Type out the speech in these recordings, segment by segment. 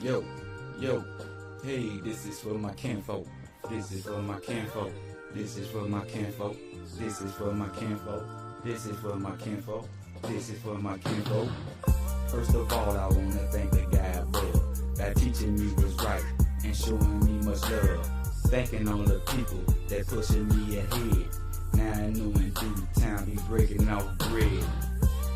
Yo, yo, hey, this is for my kinfolk. This is for my kinfolk. This is for my kinfolk. This is for my kinfolk. This is for my kinfolk. This is for my kinfolk. First of all, I wanna thank the guy above that teaching me what's right and showing me much love. Thanking all the people that pushing me ahead. Now I know in due time be breaking off bread.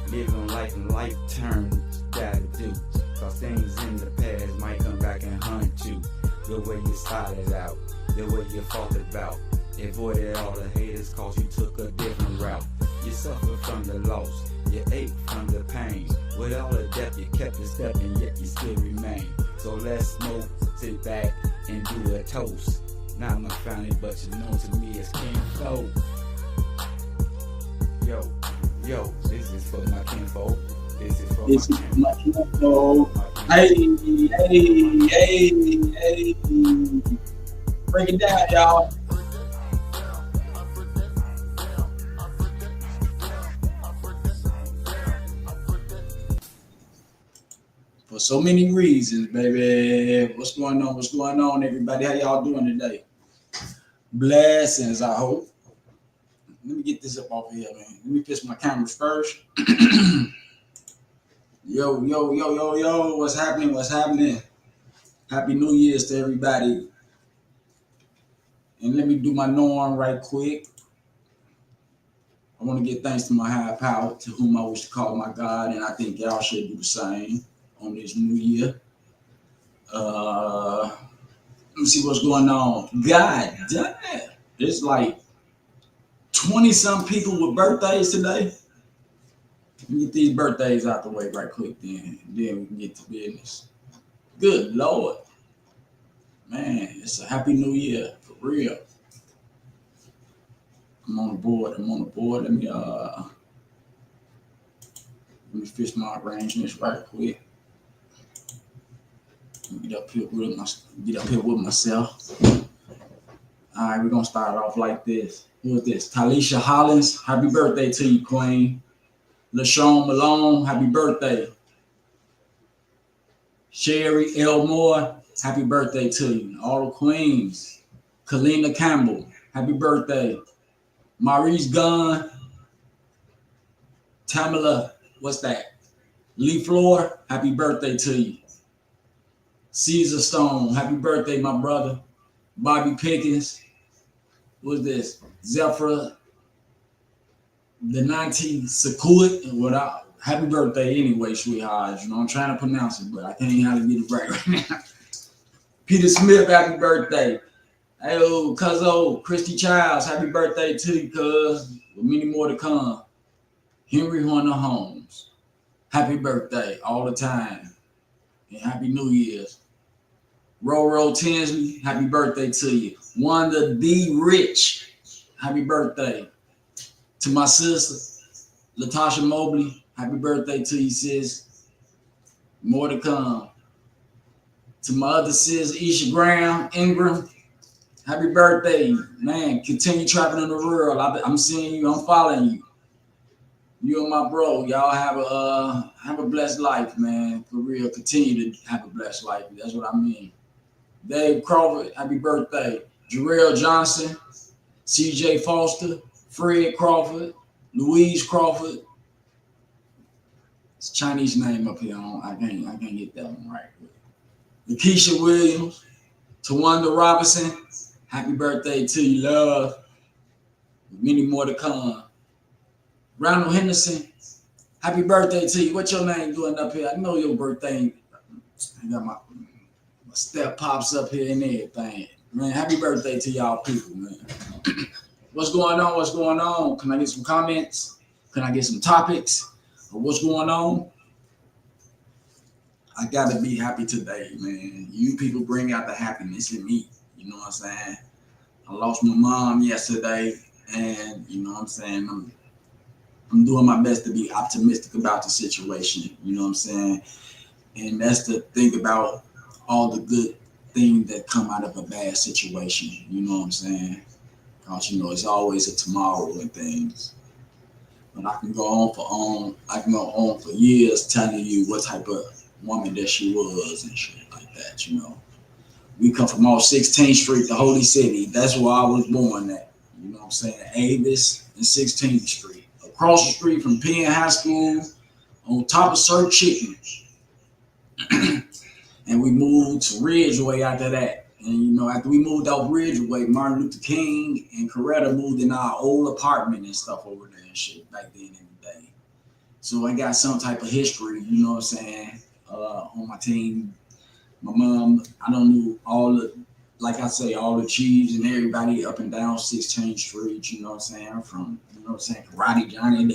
Living life in life terms, gotta do. Cause things in the past might come back and haunt you. The way you started out, the way you fought about. Avoided all the haters cause you took a different route. You suffered from the loss, you ate from the pain. With all the depth you kept a step and yet you still remain. So let's smoke, sit back and do a toast. Not my family but you know to me it's King Flo. Yo, this is for my kinfolk. This is for This my is my kinfolk. info. My Hey, kinfolk. hey. Break it down, y'all. For so many reasons, baby. What's going on? What's going on, everybody? How y'all doing today? Blessings, I hope. Let me get this up off here, man. Let me fix my cameras first. Yo. What's happening? What's happening? Happy New Year's to everybody. And let me do my norm right quick. I want to give thanks to my higher power, to whom I wish to call my God, and I think y'all should do the same on this new year. Let me see what's going on. God damn, there's like 20 some people with birthdays today. Let me get these birthdays out the way right quick, then we can get to business. Good Lord, man, it's a happy new year for real. I'm on the board. Let me fix my arrangements right quick. Get up here with myself. All right, we're gonna start off like this. Who is this? Talisha Hollins, happy birthday to you, Queen. LaShawn Malone, happy birthday. Sherry Elmore, happy birthday to you. All the queens. Kalina Campbell, happy birthday. Maurice Gunn, Tamala, what's that? Lee Floor, happy birthday to you. Caesar Stone, happy birthday, my brother. Bobby Pickens, what's this? Zephyr, the 19th Sekut, without happy birthday anyway, sweetheart. You know, I'm trying to pronounce it, but I can't how to get it right now. Peter Smith, happy birthday. Hey, Cuzzo, Christy Childs, happy birthday to you, cuz. With many more to come. Henry Hunter Holmes, happy birthday all the time. And happy New Year's. Roro Tinsley, happy birthday to you. Wanda D. Rich, happy birthday. To my sister, Latasha Mobley, happy birthday to you, sis. More to come. To my other sis, Isha Graham Ingram, happy birthday. Man, continue traveling the world. I'm seeing you, I'm following you. You and my bro, y'all have a blessed life, man. For real, continue to have a blessed life. That's what I mean. Dave Crawford, happy birthday. Jarrell Johnson, CJ Foster, Fred Crawford, Louise Crawford. It's a Chinese name up here. I can't get that one right. Lakeisha Williams, Tawanda Robinson, happy birthday to you, love. Many more to come. Ronald Henderson, happy birthday to you. What's your name doing up here? I know your birthday. I got my step pops up here and everything. Man, happy birthday to y'all people, man. What's going on? What's going on? Can I get some comments? Can I get some topics? What's going on? I gotta be happy today, man. You people bring out the happiness in me. You know what I'm saying? I lost my mom yesterday, and you know what I'm saying? I'm doing my best to be optimistic about the situation. You know what I'm saying? And that's the thing about all the good things that come out of a bad situation. You know what I'm saying? Because you know it's always a tomorrow and things. But I can go on for years telling you what type of woman that she was and shit like like that, you know. We come from off 16th Street, the Holy City. That's where I was born at. You know what I'm saying? Avis and 16th Street. Across the street from Penn High School, on top of Sir Chicken. And we moved to Ridgeway after that. And, you know, after we moved out Ridgeway, Martin Luther King and Coretta moved in our old apartment and stuff over there and shit back then in the day. So I got some type of history, you know what I'm saying, on my team. My mom, I don't know all the, like I say, all the chiefs and everybody up and down 16th Street, you know what I'm saying, from, you know what I'm saying, Karate Johnny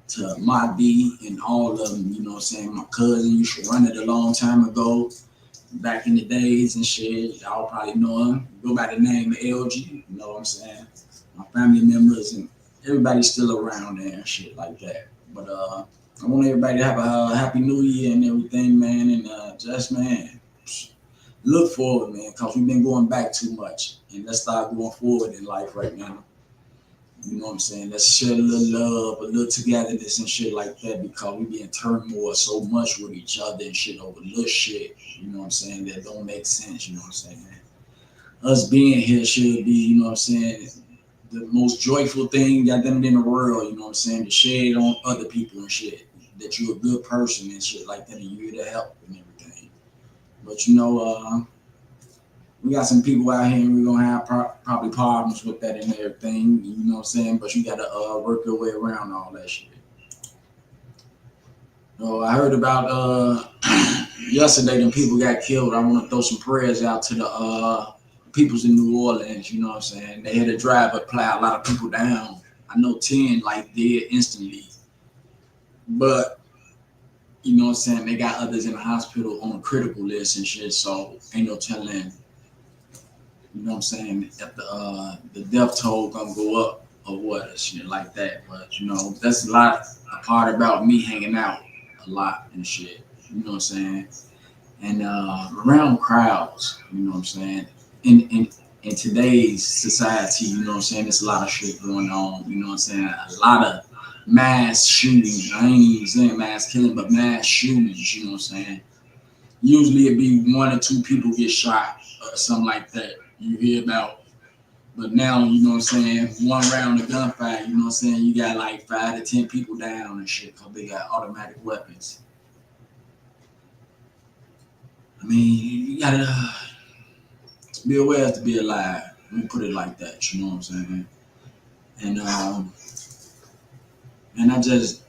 to my D and all of them, you know what I'm saying. My cousin used to run it a long time ago, back in the days and shit. Y'all probably know him. Go by the name of LG, you know what I'm saying. My family members and everybody's still around there and shit like that. But I want everybody to have a happy new year and everything, man. And just, man, look forward, man, because we've been going back too much. And let's start going forward in life right now. You know what I'm saying? Let's share a little love, a little togetherness and shit like that, because we be in turmoil so much with each other and shit over little shit, you know what I'm saying, that don't make sense, you know what I'm saying? Us being here should be, you know what I'm saying, the most joyful thing goddamn in the world, you know what I'm saying, to share it on other people and shit, that you're a good person and shit like that, and you're here to help and everything. But, you know, we got some people out here and we're going to have probably problems with that and everything, you know what I'm saying? But you got to work your way around all that shit. I heard about yesterday them people got killed. I want to throw some prayers out to the peoples in New Orleans, you know what I'm saying? They had a driver plow a lot of people down. I know 10 like dead instantly. But you know what I'm saying, they got others in the hospital on a critical list and shit, so ain't no telling. You know what I'm saying? If the death toll gonna go up or what, shit like that. But you know, that's a part about me hanging out a lot and shit. You know what I'm saying? And around crowds, you know what I'm saying? In today's society, you know what I'm saying? There's a lot of shit going on. You know what I'm saying? A lot of mass shootings. I ain't even saying mass killing, but mass shootings. You know what I'm saying? Usually it'd be 1 or 2 people get shot or something like that. You hear about, but now, you know what I'm saying, one round of gunfire, you know what I'm saying, you got like 5 to 10 people down and shit because they got automatic weapons. I mean, you gotta be aware to be alive. Let me put it like that, you know what I'm saying? And I just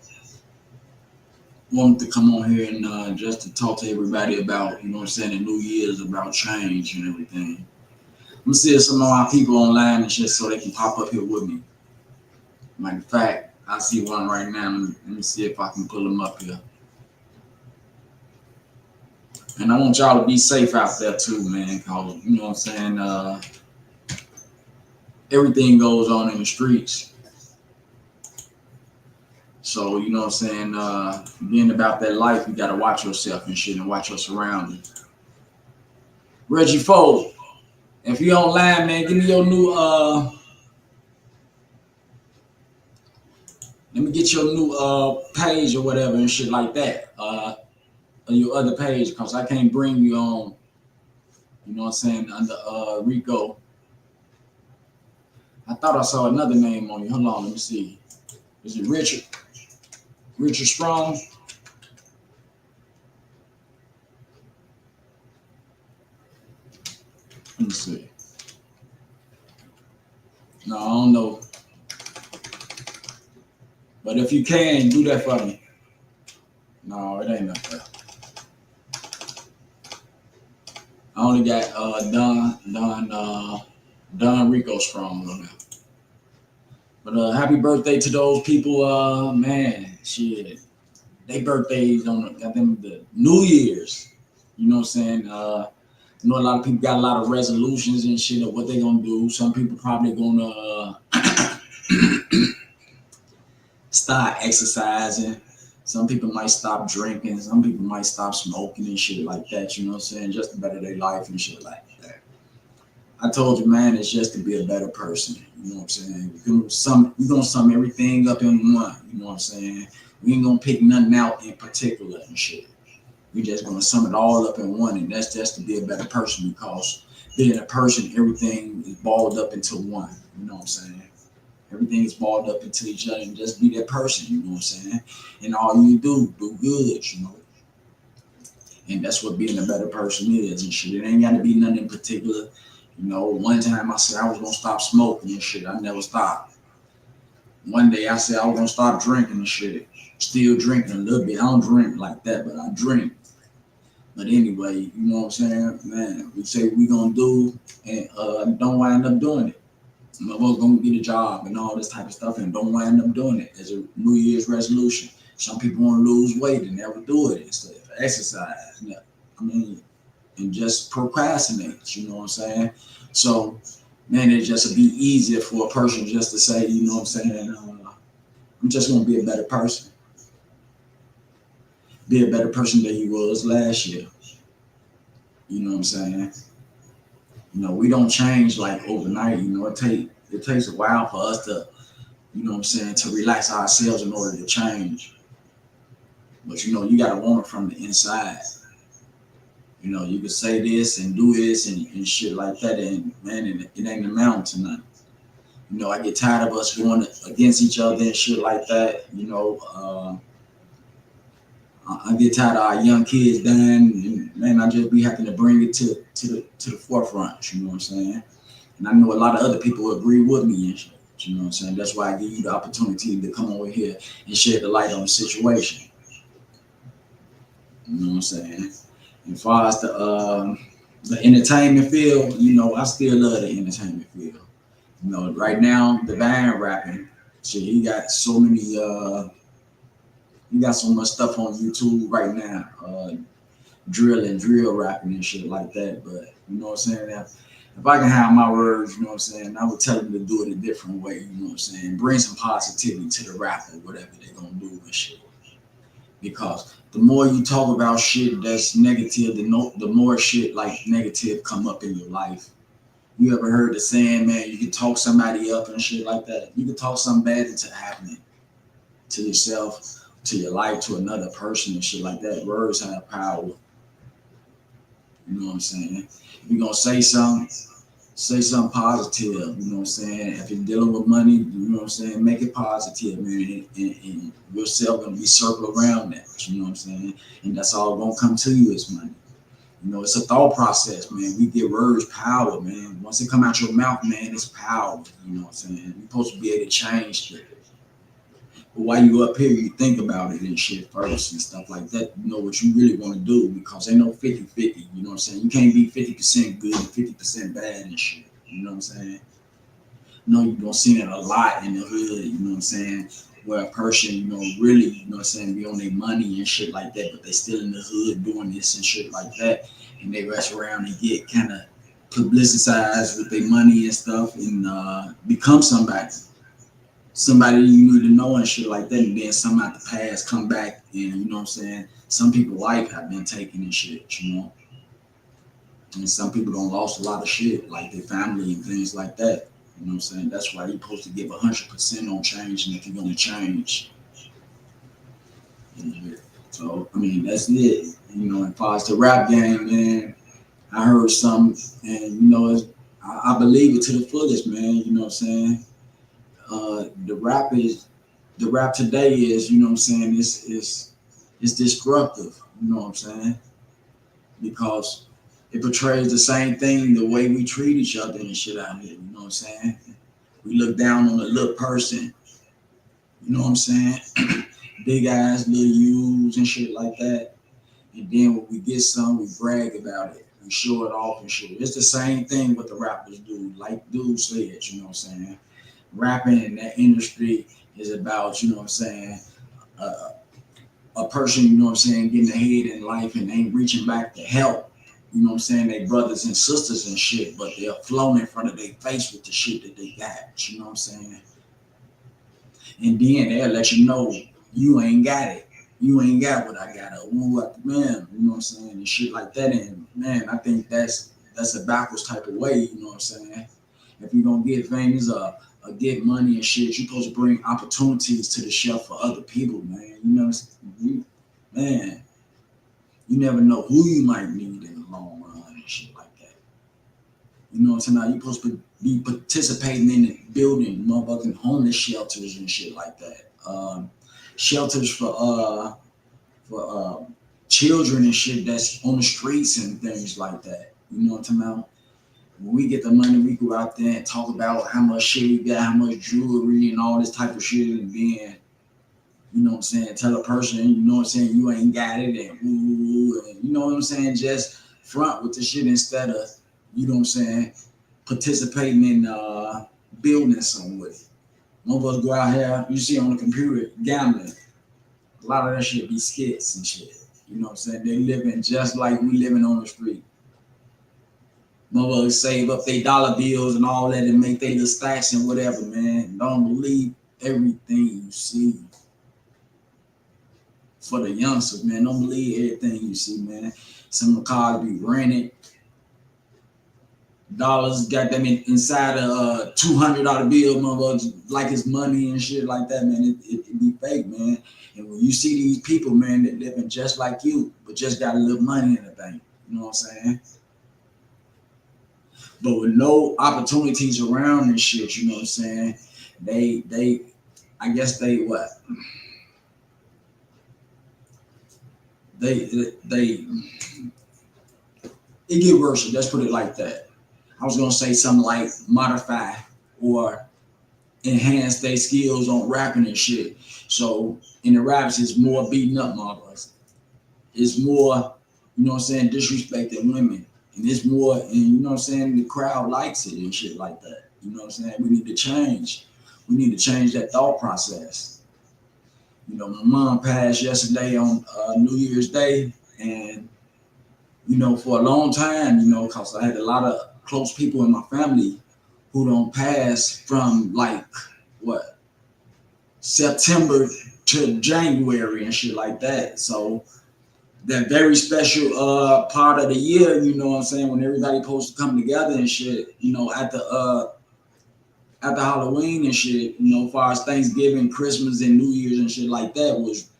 wanted to come on here and just to talk to everybody about, you know what I'm saying, the New Year's, about change and everything. I'm gonna see some of my people online and shit so they can pop up here with me. Matter of fact, I see one right now. Let me see if I can pull them up here. And I want y'all to be safe out there too, man, because, you know what I'm saying, everything goes on in the streets. So, you know what I'm saying, being about that life, you gotta watch yourself and shit and watch your surroundings. Reggie Fold. If you're online, man, give me your new, let me get your new page or whatever and shit like that, or your other page, because I can't bring you on, you know what I'm saying, under Rico. I thought I saw another name on you. Hold on, let me see. Is it Richard? Richard Strong? Let me see. No, I don't know. But if you can, do that for me. No, it ain't up there. I only got Don Rico Strong on there. But happy birthday to those people, man, shit. They birthdays on the New Year's. You know what I'm saying? You know, a lot of people got a lot of resolutions and shit of what they gonna do. Some people probably gonna start exercising. Some people might stop drinking. Some people might stop smoking and shit like that. You know what I'm saying? Just to better their life and shit like that. I told you, man, it's just to be a better person. You know what I'm saying? We're gonna sum everything up in one. You know what I'm saying? We ain't gonna pick nothing out in particular and shit. We just gonna sum it all up in one, and that's just to be a better person, because being a person, everything is balled up into one. You know what I'm saying? Everything is balled up into each other, and just be that person. You know what I'm saying? And all you do good. You know. And that's what being a better person is and shit. It ain't got to be nothing in particular. You know, one time I said I was gonna stop smoking and shit. I never stopped. One day I said I was gonna stop drinking and shit. Still drinking a little bit. I don't drink like that, but I drink. But anyway, you know what I'm saying? Man, we say what we gonna do and don't wind up doing it. I was gonna get a job and all this type of stuff and don't wind up doing it as a New Year's resolution. Some people want to lose weight and never do it instead of exercise. I mean, and just procrastinate, you know what I'm saying? So, man, it just would be easier for a person just to say, you know what I'm saying, I'm just going to be a better person. Be a better person than you was last year. You know what I'm saying? You know, we don't change like overnight. You know, it takes a while for us to, you know what I'm saying, to relax ourselves in order to change. But, you know, you got to want it from the inside. You know, you can say this and do this and shit like that, and man, it ain't amounting to nothing. You know, I get tired of us going against each other and shit like that. You know, I get tired of our young kids dying, and man, I just be having to bring it to the forefront. You know what I'm saying? And I know a lot of other people agree with me and shit. You know what I'm saying? That's why I give you the opportunity to come over here and shed the light on the situation. You know what I'm saying? As far as the entertainment field, you know, I still love the entertainment field. You know, right now, Divine rapping, shit, he got so many, he got so much stuff on YouTube right now, drill rapping and shit like that. But you know what I'm saying? If I can have my words, you know what I'm saying, I would tell them to do it a different way. You know what I'm saying? Bring some positivity to the rapper, whatever they're gonna do and shit. Because the more you talk about shit that's negative, the more shit like negative come up in your life. You ever heard the saying, man, you can talk somebody up and shit like that? You can talk something bad into happening to yourself, to your life, to another person and shit like that. Words have power. You know what I'm saying? If you're gonna say something positive, you know what I'm saying? If you're dealing with money, you know what I'm saying? Make it positive, man. And yourself gonna be circled around that, you know what I'm saying? And that's all gonna come to you is money. You know, it's a thought process, man. We give words power, man. Once it come out your mouth, man, it's power. You know what I'm saying? You're supposed to be able to change shit. But while you up here, you think about it and shit first and stuff like that. You know what you really want to do, because ain't no 50-50. You know what I'm saying? You can't be 50% good and 50% bad and shit. You know what I'm saying? You know, you're going to see that a lot in the hood, you know what I'm saying? Where a person, you know, really, you know what I'm saying, be on their money and shit like that, but they still in the hood doing this and shit like that. And they rush around and get kind of publicized with their money and stuff and become somebody you need to know and shit like that. And then some out the past come back and, you know what I'm saying, some people's life have been taken and shit, you know. And some people don't lost a lot of shit, like their family and things like that. You know what I'm saying? That's why you're supposed to give 100% on change, and if you're gonna change. So I mean, that's it. You know, as far as the rap game, man, I heard some, and you know, I believe it to the fullest, man. You know what I'm saying? The rap today is, you know what I'm saying, it's destructive. You know what I'm saying? Because it portrays the same thing, the way we treat each other and shit out here. You know what I'm saying? We look down on the little person. You know what I'm saying? Big ass little U's and shit like that. And then when we get some, we brag about it. We show it off and shit. It's the same thing what the rappers do. Like dude said, you know what I'm saying? Rapping in that industry is about, you know what I'm saying, a person, you know what I'm saying, getting ahead in life and ain't reaching back to help. You know what I'm saying? They brothers and sisters and shit, but they're flown in front of their face with the shit that they got. You know what I'm saying? And then they'll let you know you ain't got it. You ain't got what I got. Man, you know what I'm saying? And shit like that. And man, I think that's a backwards type of way, you know what I'm saying? If you're gonna get famous or get money and shit, you're supposed to bring opportunities to the shelf for other people, man. You know, man. You never know who you might need in the long run and shit like that. You know what I'm saying? You're supposed to be participating in it, building motherfucking homeless shelters and shit like that. Shelters for children and shit that's on the streets and things like that. You know what I'm talking about? When we get the money, we go out there and talk about how much shit we got, how much jewelry and all this type of shit, and then, you know what I'm saying, tell a person, you know what I'm saying, you ain't got it, and ooh, and you know what I'm saying, just front with the shit instead of, you know what I'm saying, participating in building something with it. Most of us go out here, you see on the computer, gambling. A lot of that shit be skits and shit. You know what I'm saying? They living just like we living on the street. Motherfuckers save up their dollar bills and all that and make their little stacks and whatever, man. Don't believe everything you see. For the youngsters, man, don't believe everything you see, man. Some of the cars be rented. Dollars got them inside a $200 bill, motherfuckers, like it's money and shit like that, man. It be fake, man. And when you see these people, man, that living just like you, but just got a little money in the bank, you know what I'm saying? But with no opportunities around and shit, you know what I'm saying? They, I guess they what? They, it get worse. Let's put it like that. I was gonna say something like modify or enhance their skills on rapping and shit. So in the raps, it's more beating up motherfuckers. It's more, you know what I'm saying, disrespecting women. And it's more, and you know what I'm saying, the crowd likes it and shit like that. You know what I'm saying? We need to change. We need to change that thought process. You know, my mom passed yesterday on New Year's Day, and you know, for a long time, you know, because I had a lot of close people in my family who don't pass from like what September to January and shit like that. So that very special part of the year, you know what I'm saying, when everybody supposed to come together and shit, you know, at the Halloween and shit, you know, as far as Thanksgiving, Christmas, and New Year's and shit like that was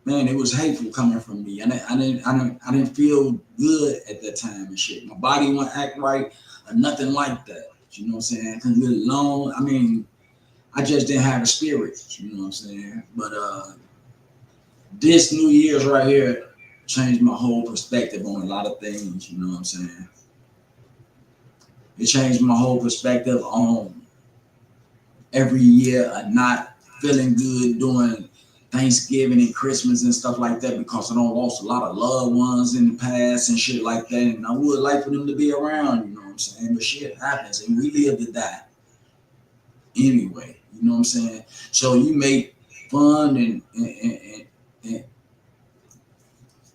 man, it was hateful coming from me. I didn't feel good at that time and shit. My body wouldn't act right or nothing like that. You know what I'm saying? I couldn't get along. I mean, I just didn't have a spirit. You know what I'm saying? But this New Year's right here changed my whole perspective on a lot of things. You know what I'm saying? It changed my whole perspective on every year of not feeling good doing Thanksgiving and Christmas and stuff like that, because I don't lost a lot of loved ones in the past and shit like that, and I would like for them to be around, you know what I'm saying? But shit happens and we live to die anyway, you know what I'm saying? So you make fun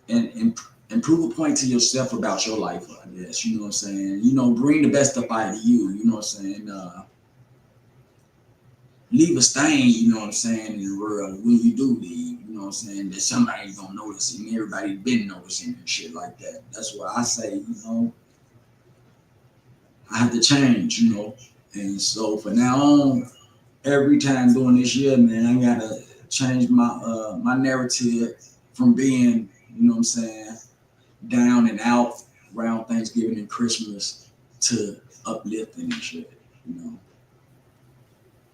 and prove a point to yourself about your life, I guess, you know what I'm saying? You know, bring the best up out of you, you know what I'm saying? Leave a stain, you know what I'm saying, in the world when you do leave, you know what I'm saying, that somebody's gonna notice and everybody been noticing and shit like that. That's why I say, you know, I have to change, you know. And so for now on, every time during this year, man, I gotta change my my narrative from being, you know what I'm saying, down and out around Thanksgiving and Christmas to uplifting and shit, you know.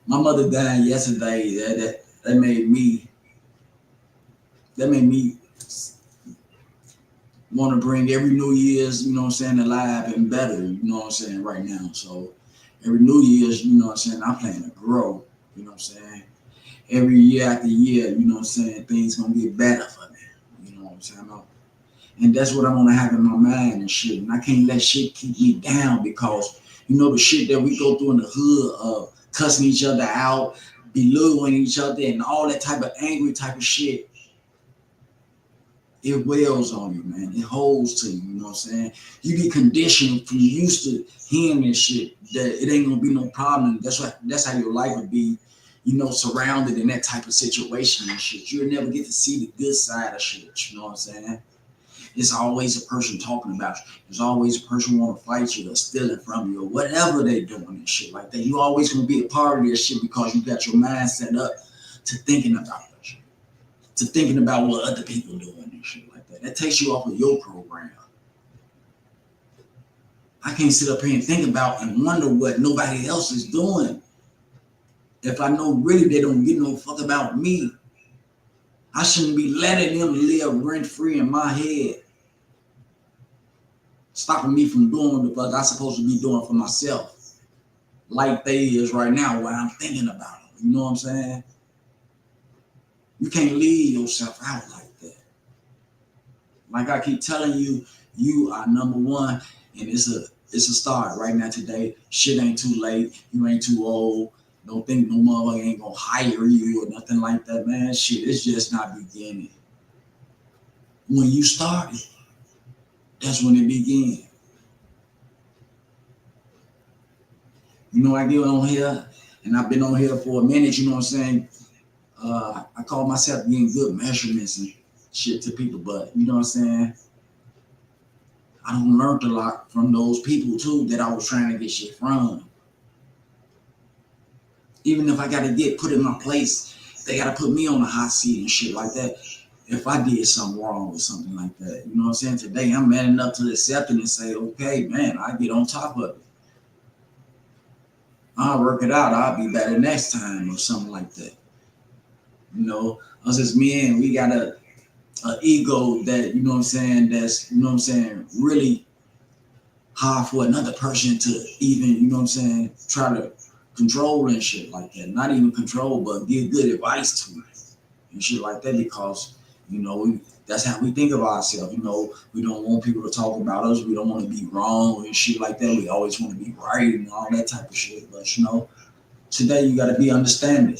My mother died yesterday. That made me want to bring every New Year's, you know what I'm saying, alive and better, you know what I'm saying, right now. So every New Year's, you know what I'm saying, I'm planning to grow, you know what I'm saying. Every year after year, you know what I'm saying, things gonna get better for me, you know what I'm saying. And that's what I want to have in my mind and shit. And I can't let shit keep me down, because you know the shit that we go through in the hood of cussing each other out, belittling each other, and all that type of angry type of shit, it wells on you, man. It holds to you, you know what I'm saying? You get conditioned from used to hearing this shit that it ain't gonna be no problem. That's how your life would be, you know, surrounded in that type of situation and shit. You'll never get to see the good side of shit, you know what I'm saying? There's always a person talking about you. There's always a person want to fight you or stealing from you or whatever they doing and shit like that. You always gonna be a part of this shit because you got your mind set up to thinking about that shit. to thinking about what other people doing and shit like that. That takes you off of your program. I can't sit up here and think about and wonder what nobody else is doing. If I know really they don't give no fuck about me, I shouldn't be letting them live rent-free in my head, stopping me from doing what the fuck I'm supposed to be doing for myself, like they is right now while I'm thinking about them. You know what I'm saying? You can't leave yourself out like that. Like I keep telling you, you are number one, and it's a start right now today. Shit ain't too late. You ain't too old. Don't think no motherfucker ain't gonna hire you or nothing like that, man. Shit, it's just not beginning. When you started, that's when it began. You know, I get on here, and I've been on here for a minute, you know what I'm saying? I call myself getting good measurements and shit to people, but you know what I'm saying? I don't learned a lot from those people too that I was trying to get shit from. Even if I gotta get put in my place, they gotta put me on the hot seat and shit like that. If I did something wrong or something like that, you know what I'm saying? Today I'm man enough to accept it and say, okay, man, I get on top of it. I'll work it out. I'll be better next time or something like that. You know, us as men, we got a ego that, you know what I'm saying, that's, you know what I'm saying, really hard for another person to even, you know what I'm saying, try to control and shit like that. Not even control, but give good advice to it and shit like that, because, you know, that's how we think of ourselves. You know, we don't want people to talk about us. We don't want to be wrong and shit like that. We always want to be right and all that type of shit. But, you know, today you got to be understanding.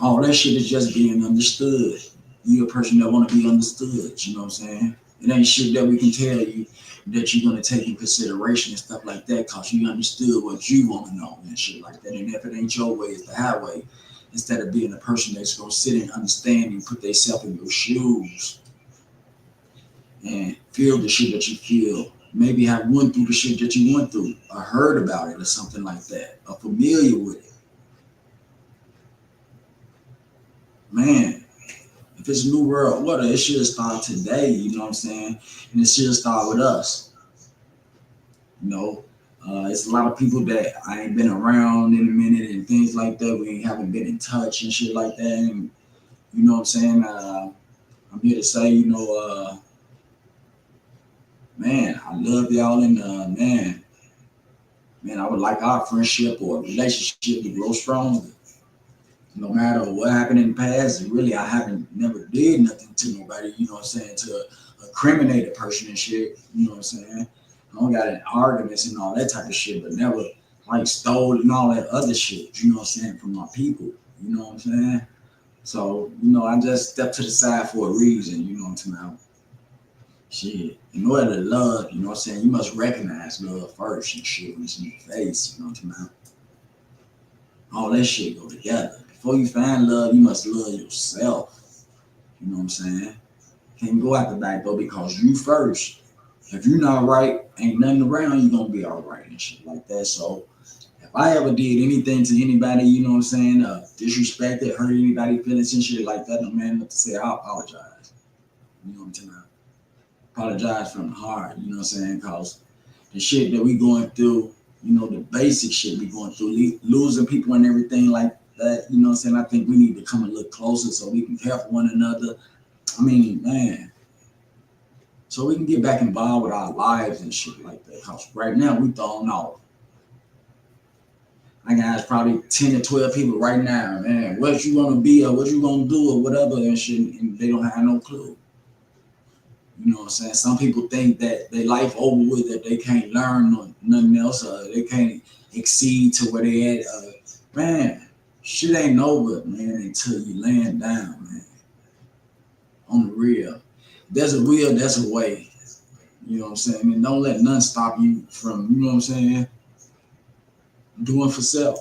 All that shit is just being understood. You're a person that want to be understood, you know what I'm saying? It ain't shit that we can tell you that you're going to take in consideration and stuff like that, because you understood what you want to know and shit like that. And if it ain't your way, it's the highway. Instead of being a person that's going to sit and understand and put themselves in your shoes and feel the shit that you feel. Maybe have went through the shit that you went through, or heard about it or something like that, or familiar with it. Man, if it's a new world order, it should start today, you know what I'm saying? And it should start with us. You know, it's a lot of people that I ain't been around in a minute and things like that. We haven't been in touch and shit like that. And you know what I'm saying? I'm here to say, you know, man, I love y'all, and man, I would like our friendship or relationship to grow stronger. No matter what happened in the past, and really I haven't never did nothing to nobody, you know what I'm saying, to incriminate a person and shit, you know what I'm saying? I don't got in arguments and all that type of shit, but never like stole and all that other shit, you know what I'm saying, from my people, you know what I'm saying? So, you know, I just stepped to the side for a reason, you know what I'm saying? Shit, in order to love, you know what I'm saying, you must recognize love first and shit when it's in your face, you know what I'm saying? All that shit go together. Before you find love, you must love yourself. You know what I'm saying? Can't go out the back door because you first. If you're not right, ain't nothing around you gonna be all right and shit like that. So if I ever did anything to anybody, you know what I'm saying, disrespected, hurt anybody feelings and shit like that, no man enough to say I apologize. You know what I'm saying? Apologize from the heart, you know what I'm saying? Because the shit that we going through, you know, the basic shit we going through, losing people and everything like that, you know what I'm saying? I think we need to come a little closer so we can care for one another. I mean, man, so we can get back involved with our lives and shit like that. Because right now we thrown off. I got probably 10 to 12 people right now, man, what you gonna be or what you gonna do or whatever and shit, and they don't have no clue. You know what I'm saying? Some people think that their life over with, that they can't learn or nothing else, or they can't exceed to where they at. Man, shit ain't over, man, until you land down, man. On the real. There's a will, there's a way. You know what I'm saying? I mean, don't let none stop you from, you know what I'm saying, doing for self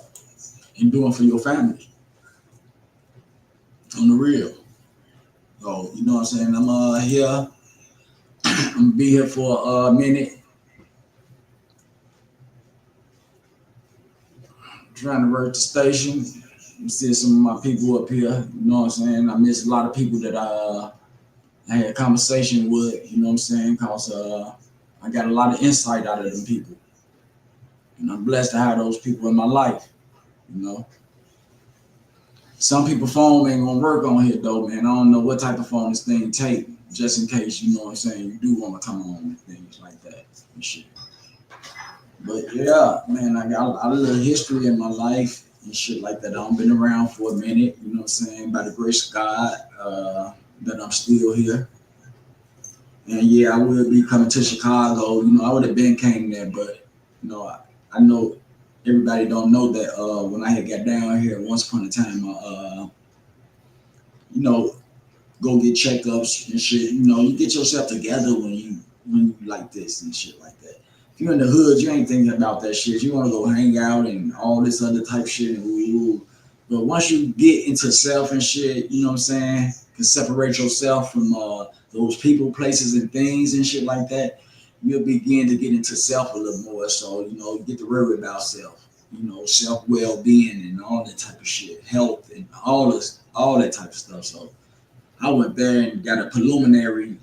and doing for your family. On the real. So, you know what I'm saying? I'm here. I'm gonna be here for a minute. Trying to work the station. You see some of my people up here, you know what I'm saying? I miss a lot of people that I had a conversation with, you know what I'm saying? Because I got a lot of insight out of them people. And I'm blessed to have those people in my life, you know. Some people phone ain't gonna work on here though, man. I don't know what type of phone this thing take, just in case, you know what I'm saying, you do want to come on and things like that and shit. But yeah, man, I got a little history in my life and shit like that. I've been around for a minute, you know what I'm saying, by the grace of God, that I'm still here. And yeah, I will be coming to Chicago. You know, I would have been came there, but you know, I know everybody don't know that when I had got down here once upon a time, you know, go get checkups and shit. You know, you get yourself together when you like this and shit like that. If you're in the hood, you ain't thinking about that shit. You want to go hang out and all this other type shit and ooh. But once you get into self and shit, you know what I'm saying, can separate yourself from those people, places, and things and shit like that, you'll begin to get into self a little more. So, you know, you get to worry about self, you know, self well-being and all that type of shit, health and all that type of stuff. So I went there and got a preliminary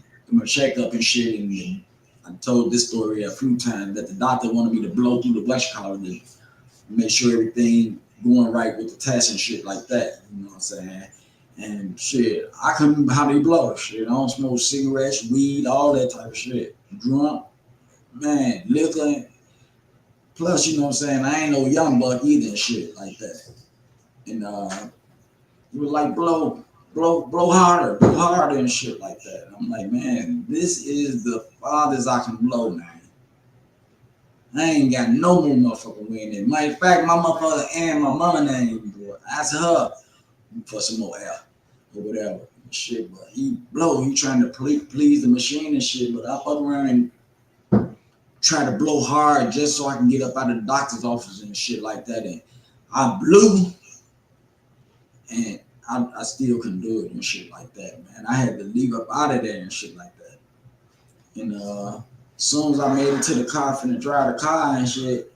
checkup and shit, and I told this story a few times that the doctor wanted me to blow through the brush collar to make sure everything going right with the test and shit like that. You know what I'm saying? And shit, I couldn't hardly blow shit. I don't smoke cigarettes, weed, all that type of shit. Drunk, man, liquor. Plus, you know what I'm saying, I ain't no young buck either and shit like that. And it was like blow harder and shit like that. And I'm like, man, this is the farthest I can blow, man. I ain't got no more motherfucking wind in. Matter of fact, my motherfucker and my mama name, boy, ask her for some more air or whatever. Shit, but he trying to please the machine and shit, but I fuck around and try to blow hard just so I can get up out of the doctor's office and shit like that. And I blew and I still couldn't do it and shit like that, man. I had to leave up out of there and shit like that. And as soon as I made it to the car, finna drive the car and shit,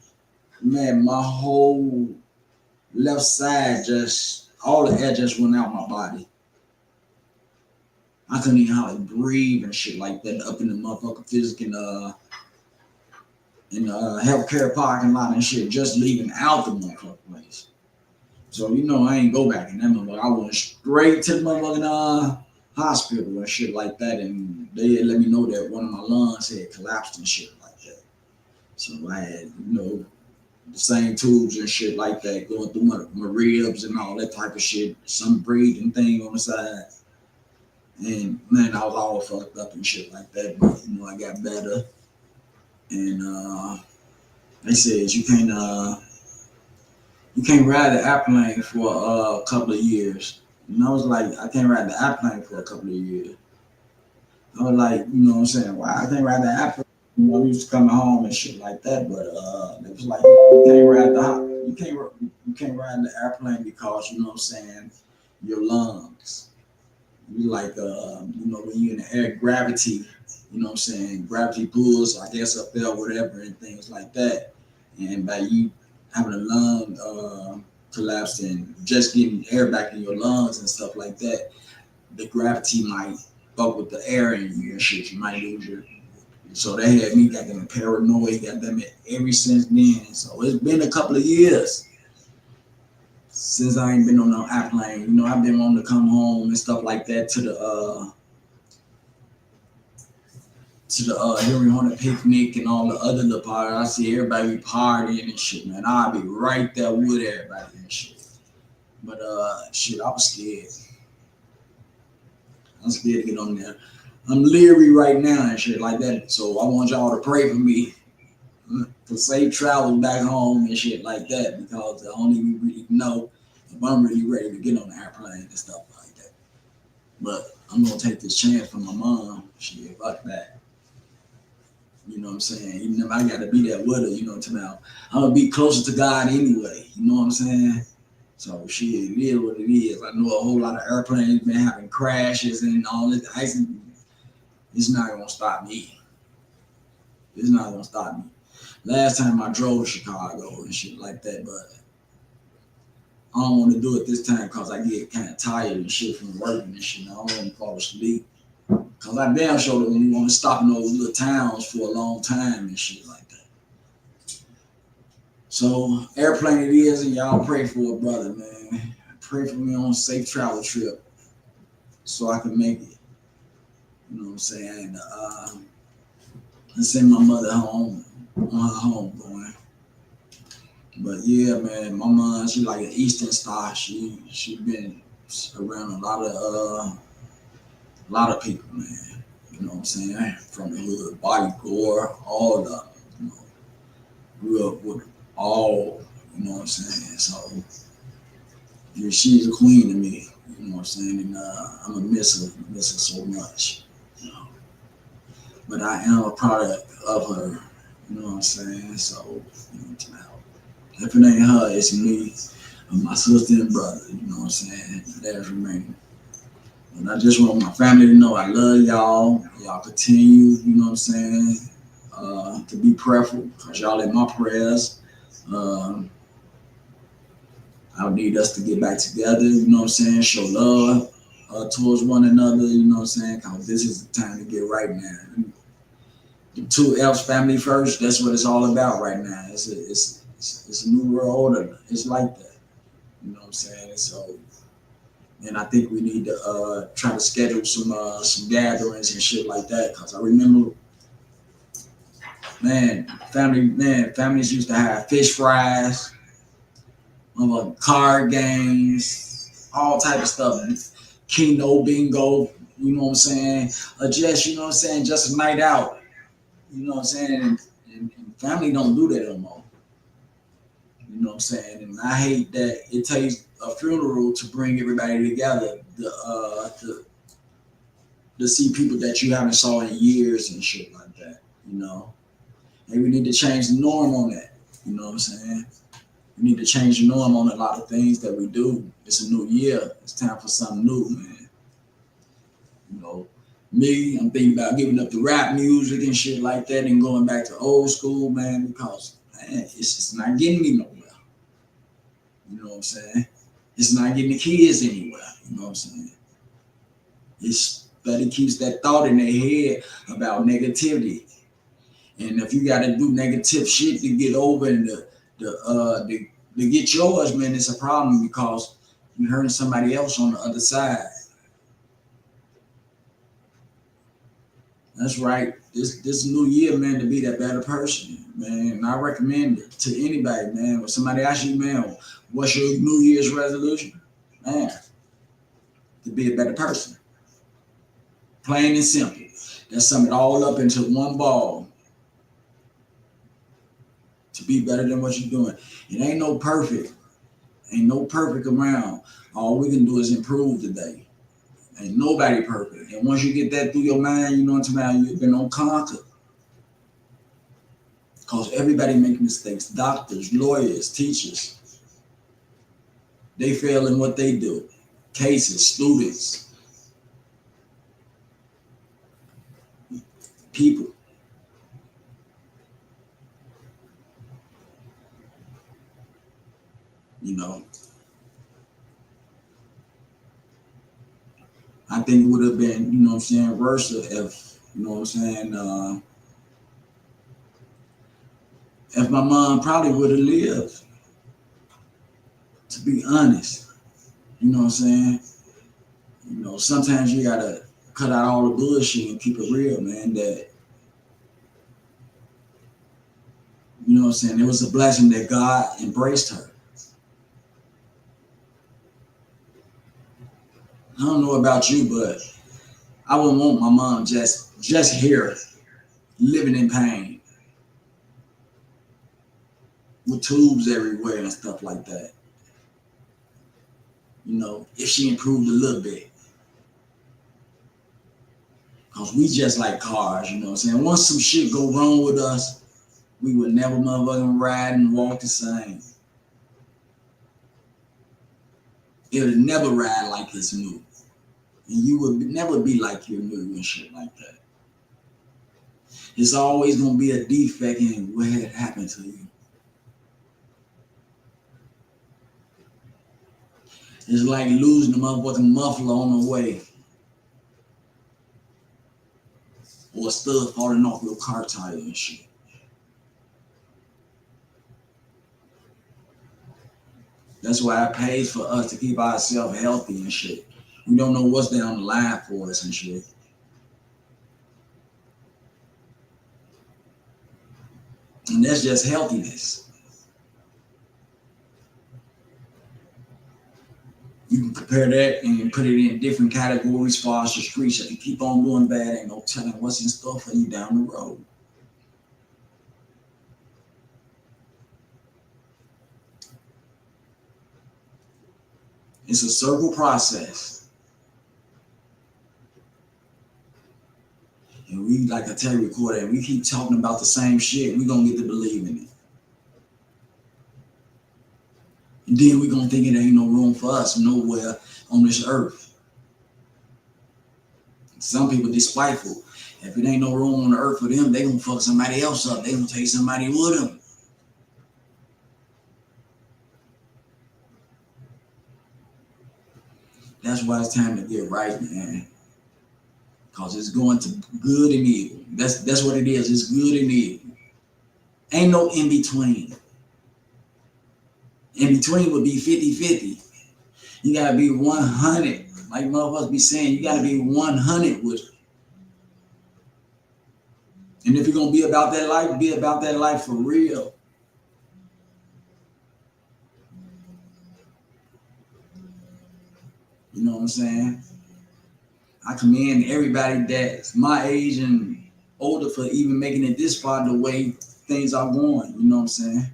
man, my whole left side all the air just went out my body. I couldn't even hardly breathe and shit like that up in the motherfucking physical in the healthcare parking lot and shit, just leaving out the motherfucking place. So, you know, I ain't go back in that motherfucker. I went straight to the motherfucking hospital and shit like that. And they let me know that one of my lungs had collapsed and shit like that. So I had, you know, the same tubes and shit like that going through my ribs and all that type of shit. Some breathing thing on the side. And man, I was all fucked up and shit like that. But, you know, I got better. And they said you can't ride the airplane for a couple of years. And I was like, I can't ride the airplane for a couple of years. I was like, you know what I'm saying? Why I can't ride the airplane? You know, we used to come home and shit like that, but it was like you can't ride the airplane because, you know what I'm saying, your lungs. You like you know, when you're in the air, gravity, you know what I'm saying, gravity pulls, I guess, up there, whatever, and things like that. And by you having a lung collapse and just getting air back in your lungs and stuff like that, the gravity might fuck with the air in you and shit. You might lose your. So they had me got them paranoid, got them ever since then. So it's been a couple of years since I ain't been on no airplane. You know, I've been wanting to come home and stuff like that to the Henry Hornet picnic and all the other little parties. I see everybody be partying and shit, man. I'll be right there with everybody and shit. But shit, I was scared. I'm scared to get on there. I'm leery right now and shit like that. So I want y'all to pray for me for safe travel back home and shit like that, because I don't even really know if I'm really ready to get on the airplane and stuff like that. But I'm gonna take this chance for my mom. Shit, fuck that. You know what I'm saying? Even if I gotta be there with her, you know what I'm saying? I'm gonna be closer to God anyway. You know what I'm saying? So shit, it is what it is. I know a whole lot of airplanes been having crashes and all this ice. It's not gonna stop me. It's not gonna stop me. Last time I drove to Chicago and shit like that, but I don't want to do it this time because I get kind of tired and shit from working and shit. I don't want to fall asleep. Because I damn sure that when you want to stop in those little towns for a long time and shit like that. So, airplane it is, and y'all pray for a brother, man. Pray for me on a safe travel trip so I can make it. You know what I'm saying? And send my mother home on her home going. But yeah, man, my mom, she like an Eastern star. She been around a lot of people, man. You know what I'm saying? From the hood, Bobby Gore, all the, you know, grew up with all, you know what I'm saying? So yeah, she's a queen to me, you know what I'm saying? And I'm gonna miss her so much, you know. But I am a product of her, you know what I'm saying? So, you know, if it ain't her, it's me, and my sister and brother, you know what I'm saying? That's remaining. And I just want my family to know I love y'all. Y'all continue, you know what I'm saying, to be prayerful, because y'all in my prayers. I need us to get back together, you know what I'm saying, show love towards one another, you know what I'm saying, because this is the time to get right now. The two F's, family first, that's what it's all about right now. It's a new world order. It's like that, you know what I'm saying? So, and I think we need to try to schedule some gatherings and shit like that, because I remember, families used to have fish fries, card games, all type of stuff, Keno, bingo, you know what I'm saying, just, you know what I'm saying, just a night out, you know what I'm saying, and family don't do that no more, you know what I'm saying, and I hate that it takes a funeral to bring everybody together, to see people that you haven't saw in years and shit like that, you know, and we need to change the norm on that, you know what I'm saying. We need to change the norm on a lot of things that we do. It's a new year. It's time for something new, man. You know, me, I'm thinking about giving up the rap music and shit like that and going back to old school, man, because, man, it's just not getting me nowhere. You know what I'm saying? It's not getting the kids anywhere. You know what I'm saying? But it keeps that thought in their head about negativity. And if you got to do negative shit to get over and to get yours, man, it's a problem because you're hurting somebody else on the other side. That's right. This new year, man, to be that better person, man. And I recommend it to anybody, man. When somebody asks you, man, what's your New Year's resolution? Man, to be a better person. Plain and simple. Let's sum it all up into one ball. To be better than what you're doing. It ain't no perfect. Ain't no perfect around. All we can do is improve today. Ain't nobody perfect. And once you get that through your mind, you know what I'm saying, you've been on conquer. Because everybody makes mistakes. Doctors, lawyers, teachers. They fail in what they do. Cases, students, people. You know, I think it would have been, you know what I'm saying, worse if, you know what I'm saying, if my mom probably would have lived, to be honest. You know what I'm saying? You know, sometimes you gotta cut out all the bullshit and keep it real, man, that, you know what I'm saying, it was a blessing that God embraced her. I don't know about you, but I wouldn't want my mom just here, living in pain, with tubes everywhere and stuff like that. You know, if she improved a little bit. Because we just like cars, you know what I'm saying? Once some shit go wrong with us, we would never motherfucking ride and walk the same. It would never ride like it's new. And you would never be like you're new and shit like that. It's always going to be a defect in what had happened to you. It's like losing the motherfucking muffler on the way. Or a stud falling off your car tire and shit. That's why it pays for us to keep ourselves healthy and shit. We don't know what's down the line for us and shit. And that's just healthiness. You can compare that and put it in different categories as far as the streets. If you keep on doing bad, ain't no telling what's in store for you down the road. It's a circle process. And we, like I tell you, recording, we keep talking about the same shit, we're going to get to believe in it. And then we're going to think it ain't no room for us nowhere on this earth. Some people despiteful. If it ain't no room on the earth for them, they going to fuck somebody else up. They going to take somebody with them. That's why it's time to get right, man. Because it's going to good and evil. That's what it is. It's good and evil. Ain't no in between. In between would be 50-50. You got to be 100. Like motherfuckers be saying, you got to be 100 with it. And if you're going to be about that life, be about that life for real. You know what I'm saying? I commend everybody that's my age and older for even making it this far the way things are going. You know what I'm saying?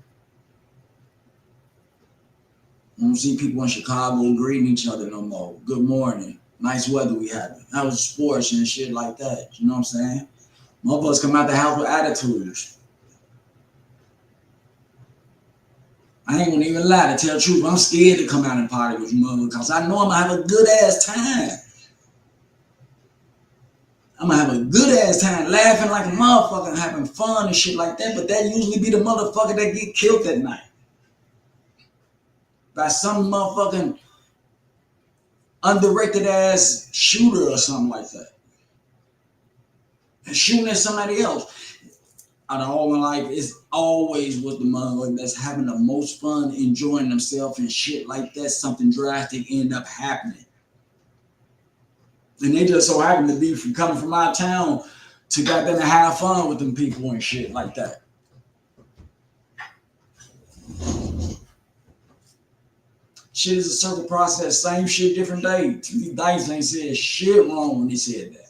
I don't see people in Chicago greeting each other no more. Good morning. Nice weather we having. That was sports and shit like that. You know what I'm saying? Motherfuckers come out the house with attitudes. I ain't gonna even lie, to tell the truth. I'm scared to come out and party with you motherfuckers because I know I'm gonna have a good ass time. I'm gonna have a good ass time laughing like a motherfucker and having fun and shit like that. But that usually be the motherfucker that get killed that night by some motherfucking undirected ass shooter or something like that. And shooting at somebody else. Out of all my life, it's always was the motherfucker that's having the most fun, enjoying themselves and shit like that. Something drastic end up happening. And they just so happen to be from coming from our town to goddamn have fun with them people and shit like that. Shit is a circle process, same shit, different day. These Dice ain't said shit wrong when he said that.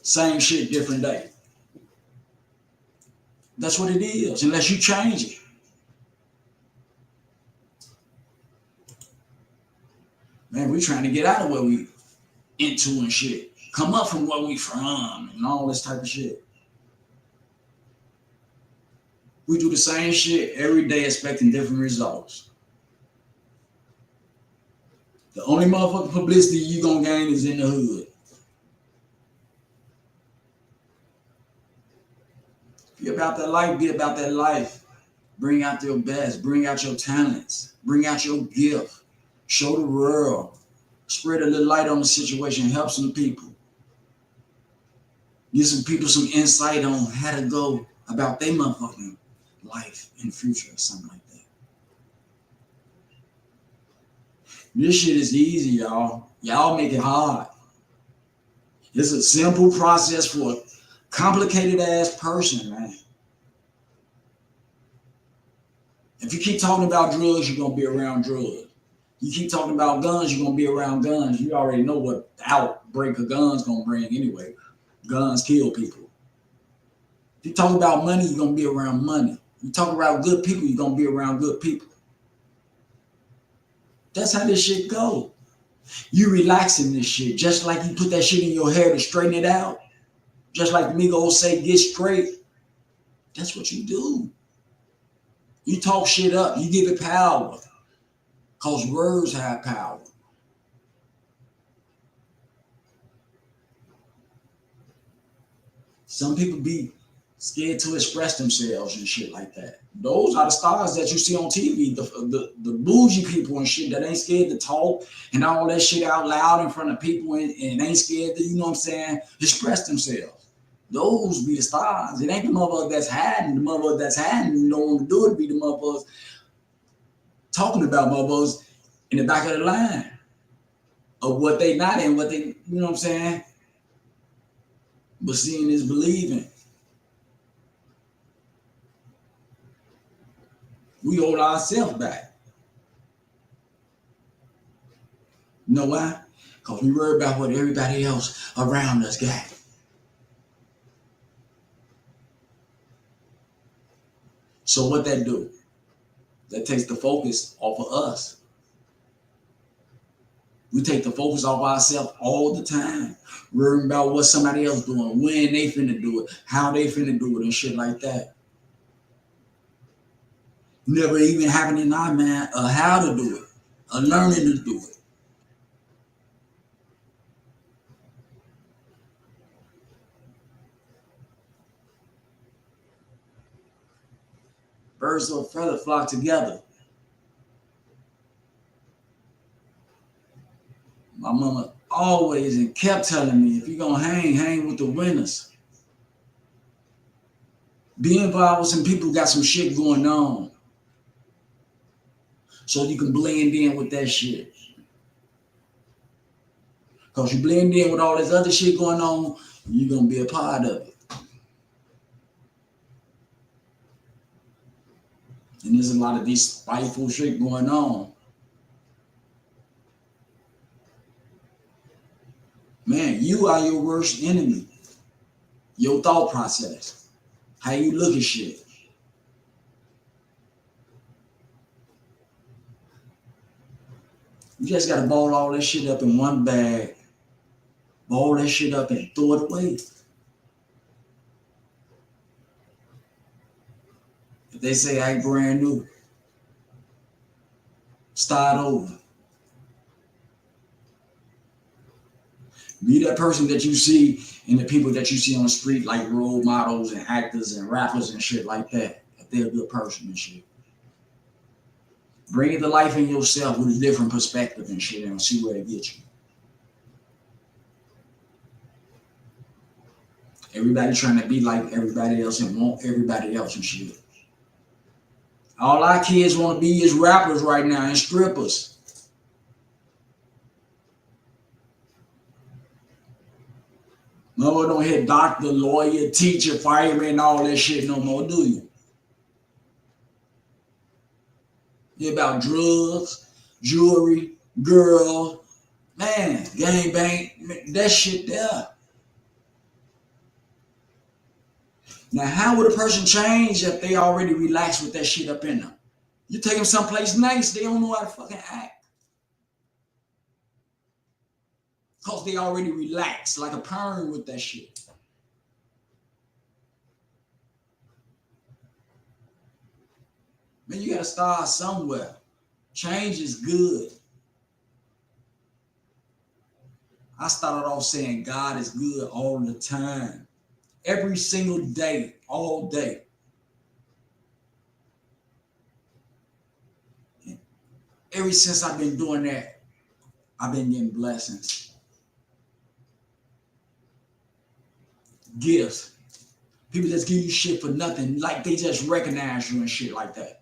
Same shit, different day. That's what it is, unless you change it. Man, we trying to get out of where we into and shit. Come up from where we from and all this type of shit. We do the same shit every day expecting different results. The only motherfucking publicity you gonna gain is in the hood. Be about that life, be about that life. Bring out your best, bring out your talents, bring out your gift. Show the world. Spread a little light on the situation, help some people. Give some people some insight on how to go about their motherfucking life in the future or something like that. This shit is easy, y'all. Y'all make it hard. It's a simple process for a complicated ass person, man. If you keep talking about drugs, you're gonna be around drugs. You keep talking about guns, you're gonna be around guns. You already know what the outbreak of guns gonna bring anyway. Guns kill people. If you talk about money, you're gonna be around money. You talk about good people, you're gonna be around good people. That's how this shit go. You relaxing this shit, just like you put that shit in your hair to straighten it out. Just like the Migos say, get straight. That's what you do. You talk shit up, you give it power. Because words have power. Some people be scared to express themselves and shit like that. Those are the stars that you see on TV, the bougie people and shit that ain't scared to talk and all that shit out loud in front of people and ain't scared to, you know what I'm saying, express themselves. Those be the stars. It ain't the motherfuckers that's hiding. The motherfuckers that's hiding don't want to do it. Be the motherfuckers talking about motherfuckers in the back of the line of what they not in, what they, you know what I'm saying? But seeing is believing. We hold ourselves back. You know why? Because we worry about what everybody else around us got. So what that do? That takes the focus off of us. We take the focus off ourselves all the time, worrying about what somebody else doing, when they finna do it, how they finna do it, and shit like that. Never even having in our mind how to do it, learning to do it. Birds of a feather flock together. My mama always and kept telling me, if you're gonna hang with the winners. Be involved with some people who got some shit going on, so you can blend in with that shit. Because you blend in with all this other shit going on, you're gonna be a part of it. And there's a lot of these spiteful shit going on. Man, you are your worst enemy. Your thought process. How you look at shit. You just gotta ball all that shit up in one bag. Ball that shit up and throw it away. If they say I brand new, start over. Be that person that you see and the people that you see on the street, like role models and actors and rappers and shit like that. If they're a good person and shit. Bring it to life in yourself with a different perspective and shit and see where it gets you. Everybody trying to be like everybody else and want everybody else and shit. All our kids want to be is rappers right now and strippers. No, don't hear doctor, lawyer, teacher, fireman, all that shit no more, do you? You about drugs, jewelry, girls, man, gang bang, that shit there. Now, how would a person change if they already relaxed with that shit up in them? You take them someplace nice, they don't know how to fucking act. Because they already relaxed like a parent with that shit. Man, you gotta start somewhere. Change is good. I started off saying God is good all the time. Every single day, all day. And ever since I've been doing that, I've been getting blessings. Gifts. People just give you shit for nothing, like they just recognize you and shit like that.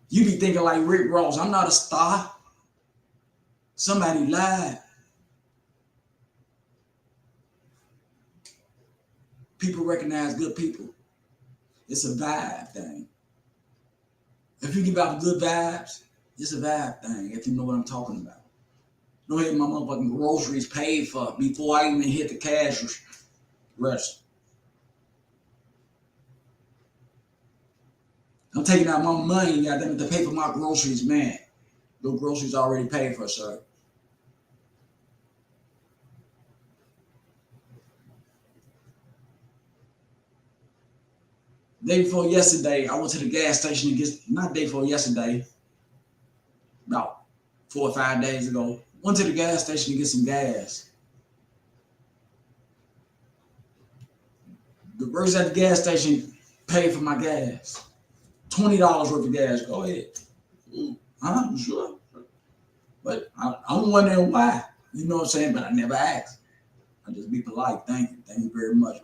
You be thinking like Rick Ross, I'm not a star. Somebody lied. People recognize good people. It's a vibe thing. If you give out good vibes, it's a vibe thing, if you know what I'm talking about. Don't hit my motherfucking groceries paid for before I even hit the cash register. I'm taking out my money, goddamn, to pay for my groceries, man. Your groceries already paid for, sir. Day before yesterday, I went to the gas station to get, not day before yesterday, about 4 or 5 days ago. Went to the gas station to get some gas. The workers at the gas station pay for my gas. $20 worth of gas. Go ahead. I'm sure. But I'm wondering why. You know what I'm saying? But I never asked. I just be polite. Thank you. Thank you very much.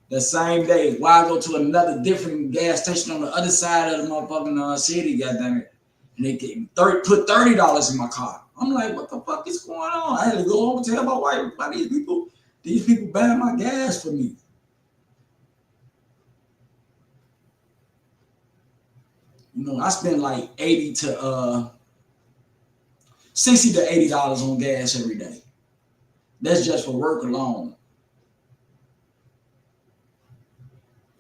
That same day, why I go to another different gas station on the other side of the motherfucking city, goddamn it. And they put $30 in my car. I'm like, what the fuck is going on? I had to go home and tell my wife, why these people buying my gas for me. You know, I spend like $60 to $80 on gas every day. That's just for work alone.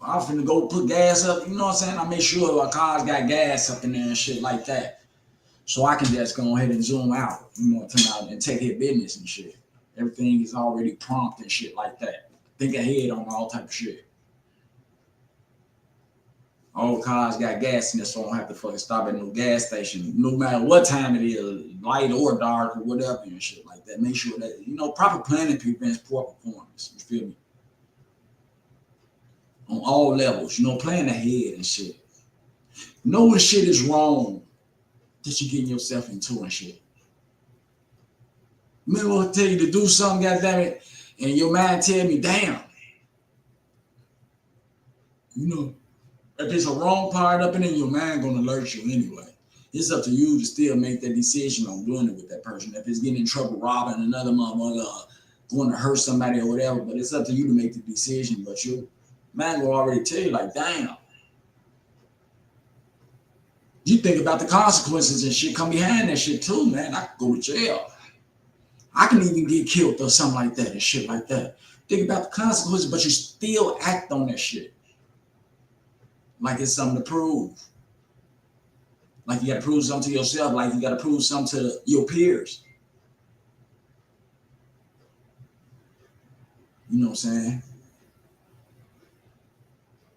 I'm finna go put gas up, you know what I'm saying? I make sure our cars got gas up in there and shit like that. So I can just go ahead and zoom out, you know, and take care of business and shit. Everything is already prompt and shit like that. Think ahead on all type of shit. All cars got gas in there, so I don't have to fucking stop at no gas station, no matter what time it is, light or dark or whatever and shit like that. Make sure that, you know, proper planning prevents poor performance. You feel me? On all levels, you know, plan ahead and shit. Know when shit is wrong that you're getting yourself into and shit. Remember I'll tell you to do something, goddammit, and your mind tell me, damn, you know, if it's a wrong part up in it, your mind gonna alert you anyway. It's up to you to still make that decision on doing it with that person. If it's getting in trouble, robbing another motherfucker, going to hurt somebody or whatever, but it's up to you to make the decision. But your mind will already tell you, like, damn. You think about the consequences and shit come behind that shit too, man. I could go to jail. I can even get killed or something like that and shit like that. Think about the consequences, but you still act on that shit. Like it's something to prove. Like you got to prove something to yourself. Like you got to prove something to your peers. You know what I'm saying?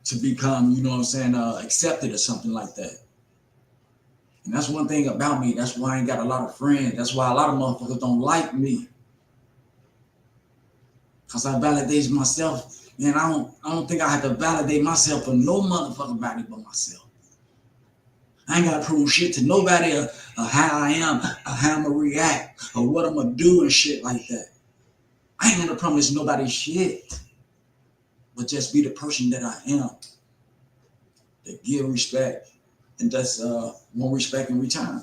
To become, you know what I'm saying, accepted or something like that. And that's one thing about me. That's why I ain't got a lot of friends. That's why a lot of motherfuckers don't like me. Because I validate myself. Man, I don't think I have to validate myself for no motherfucking body but myself. I ain't got to prove shit to nobody or how I am, or how I'm going to react, or what I'm going to do and shit like that. I ain't going to promise nobody shit. But just be the person that I am. That give respect. And that's want respect in return.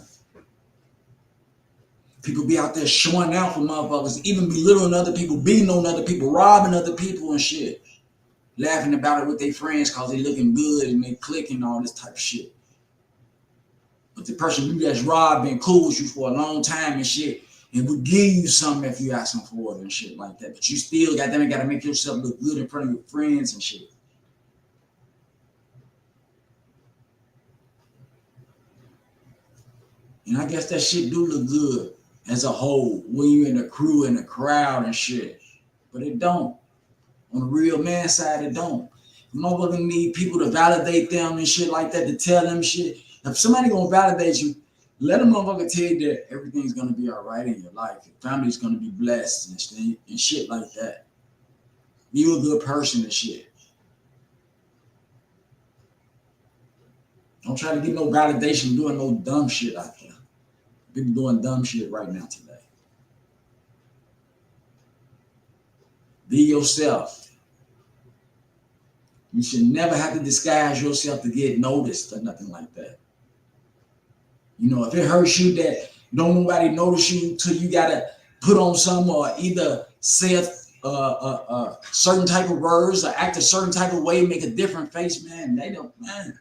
People be out there showing out for motherfuckers, even belittling other people, beating on other people, robbing other people and shit. Laughing about it with their friends because they looking good and they clicking all this type of shit. But the person you just robbed been cool with you for a long time and shit, and would give you something if you ask them for it and shit like that. But you still got to make yourself look good in front of your friends and shit. And I guess that shit do look good as a whole when you in the crew and the crowd and shit. But it don't. On the real man side, it don't. Motherfuckers need people to validate them and shit like that, to tell them shit. If somebody gonna validate you, let a motherfucker tell you that everything's gonna be all right in your life. Your family's gonna be blessed and shit like that. You a good person and shit. Don't try to get no validation doing no dumb shit out there. People doing dumb shit right now today. Be yourself. You should never have to disguise yourself to get noticed or nothing like that. You know, if it hurts you that don't nobody notice you till you gotta put on some or either say a certain type of words or act a certain type of way, make a different face, man. They don't, man.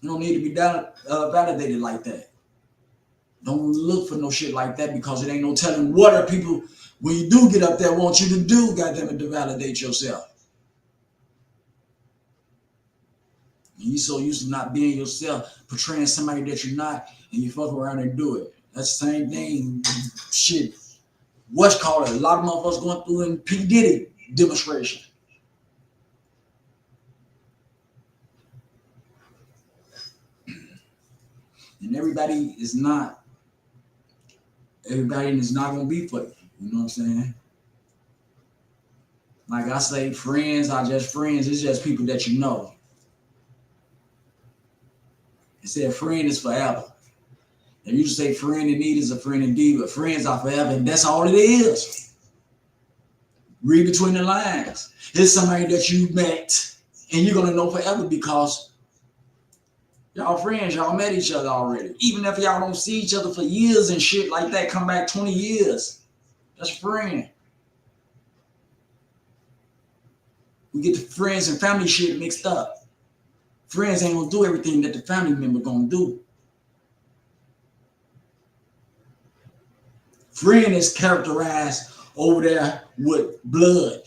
You don't need to be validated like that. Don't look for no shit like that because it ain't no telling what are people, when you do get up there, want you to do, goddammit, to validate yourself. You so used to not being yourself, portraying somebody that you're not, and you fuck around and do it. That's the same thing. Shit. What's called it? A lot of motherfuckers going through in P. Diddy demonstration. And everybody is not going to be for you. You know what I'm saying? Like I say, friends are just friends. It's just people that you know. It said friend is forever. And you say friend in need is a friend indeed, but friends are forever, and that's all it is. Read between the lines. It's somebody that you met, and you're gonna know forever because y'all friends, y'all met each other already. Even if y'all don't see each other for years and shit like that, come back 20 years. That's a friend. We get the friends and family shit mixed up. Friends ain't gonna do everything that the family member gonna do. Friend is characterized over there with blood.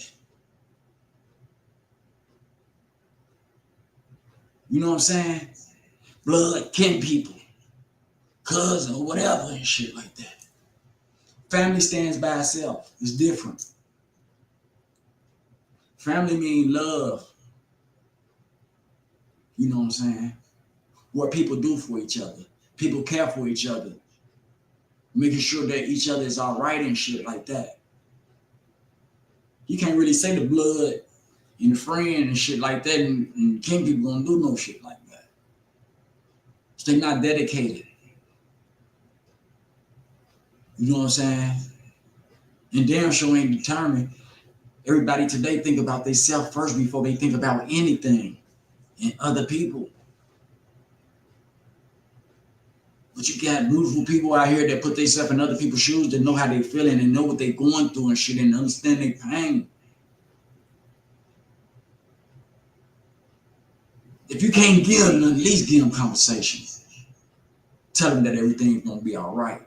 You know what I'm saying? Blood, kin people, cousin, or whatever and shit like that. Family stands by itself. It's different. Family means love. You know what I'm saying? What people do for each other. People care for each other. Making sure that each other is all right and shit like that. You can't really say the blood and friend and shit like that and kin people gonna do no shit like that. So they're not dedicated. You know what I'm saying? And damn sure ain't determined. Everybody today think about themselves first before they think about anything and other people. But you got beautiful people out here that put themselves in other people's shoes, that know how they feeling and know what they going through and shit and understand their pain. If you can't give them, at least give them conversation. Tell them that everything's gonna be all right.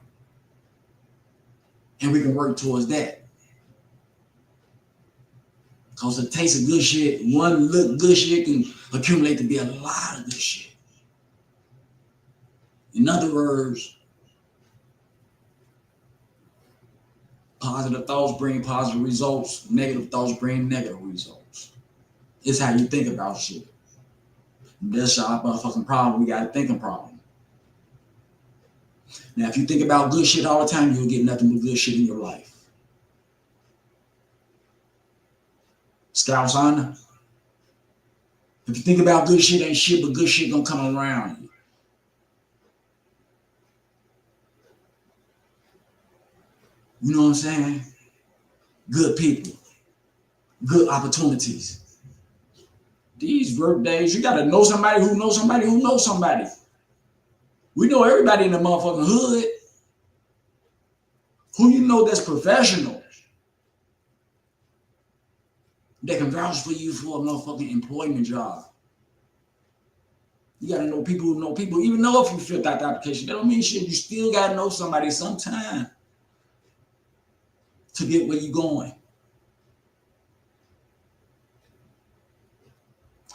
And we can work towards that. Because the taste of good shit, one look good shit can accumulate to be a lot of good shit. In other words, positive thoughts bring positive results. Negative thoughts bring negative results. It's how you think about shit. That's our motherfucking problem. We got a thinking problem. Now, if you think about good shit all the time, you'll get nothing but good shit in your life. Scouts honor. If you think about good shit, ain't shit but good shit gonna come around you. You know what I'm saying? Good people. Good opportunities. These work days, you gotta know somebody who knows somebody who knows somebody. We know everybody in the motherfucking hood. Who you know that's professional, that can vouch for you for a motherfucking employment job. You gotta know people who know people. Even though if you filled out the application, that don't mean shit. You still gotta know somebody sometime to get where you going.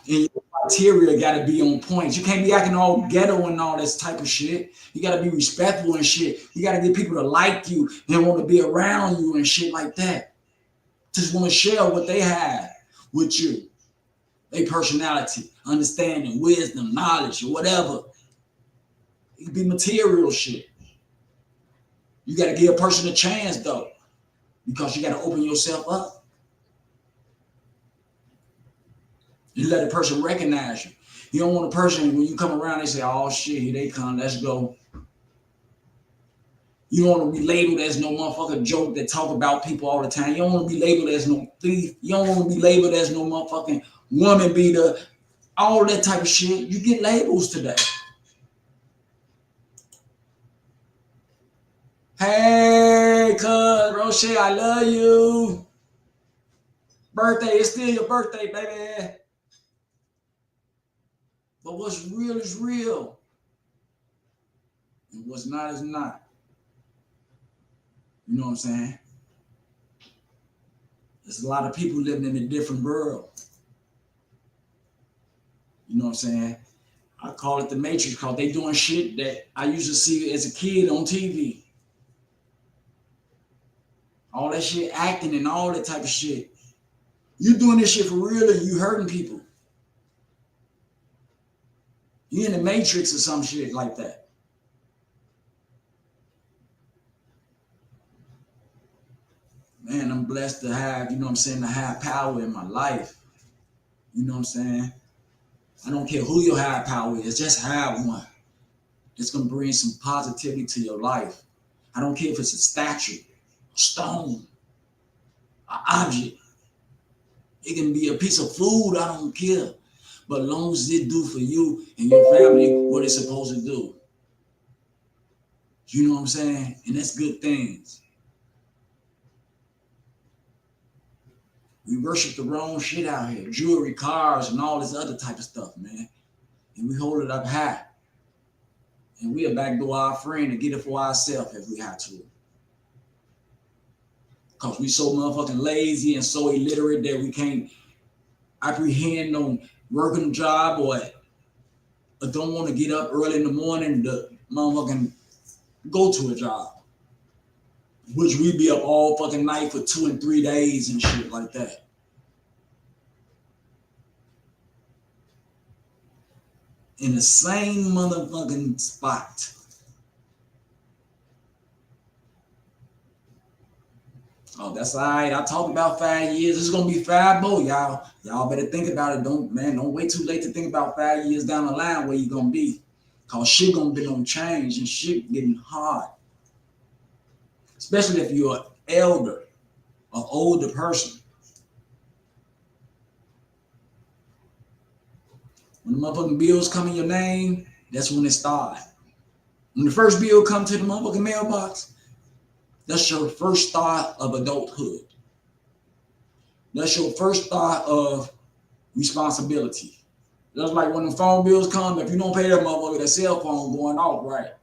And your criteria gotta be on point. You can't be acting all ghetto and all this type of shit. You gotta be respectful and shit. You gotta get people to like you and want to be around you and shit like that. Just want to share what they have with you. Their personality, understanding, wisdom, knowledge, or whatever. It could be material shit. You got to give a person a chance, though, because you got to open yourself up. You let a person recognize you. You don't want a person, when you come around, they say, oh, shit, here they come, let's go. You don't want to be labeled as no motherfucker joke that talk about people all the time. You don't want to be labeled as no thief. You don't want to be labeled as no motherfucking woman beater. All that type of shit. You get labels today. Hey, cuz, Roche, I love you. Birthday, it's still your birthday, baby. But what's real is real. And what's not is not. You know what I'm saying? There's a lot of people living in a different world. You know what I'm saying? I call it the Matrix because they doing shit that I used to see as a kid on TV. All that shit, acting and all that type of shit. You doing this shit for real and you hurting people. You in the Matrix or some shit like that. man, I'm blessed to have, you know what I'm saying, to have power in my life. You know what I'm saying? I don't care who your high power is, just have one. It's gonna bring some positivity to your life. I don't care if it's a statue, a stone, an object. It can be a piece of food, I don't care. But as long as it do for you and your family what it's supposed to do. You know what I'm saying? And that's good things. We worship the wrong shit out here. Jewelry, cars, and all this other type of stuff, man. And we hold it up high. And we'll backdoor our friend and get it for ourselves if we have to. Because we so motherfucking lazy and so illiterate that we can't apprehend on working a job or don't want to get up early in the morning to motherfucking go to a job. Which we be up all fucking night for 2 and 3 days and shit like that. In the same motherfucking spot. Oh, that's all right. I talked about 5 years. It's gonna be 5 more, y'all. Y'all better think about it. Don't wait too late to think about 5 years down the line where you gonna be. Cause shit gonna be on change and shit getting hard. Especially if you're an elder, an older person. When the motherfucking bills come in your name, that's when it starts. When the first bill comes to the motherfucking mailbox, that's your first thought of adulthood. That's your first thought of responsibility. Just like when the phone bills come, if you don't pay that motherfucker, that cell phone going off, right?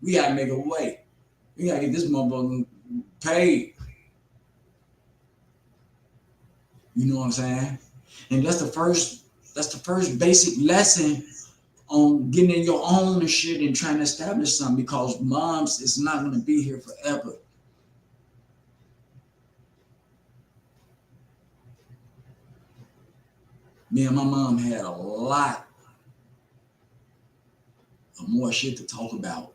We gotta make a way. We gotta get this motherfucker paid. You know what I'm saying? And that's the first basic lesson on getting in your own and shit and trying to establish something, because moms is not gonna be here forever. Me and my mom had a lot of more shit to talk about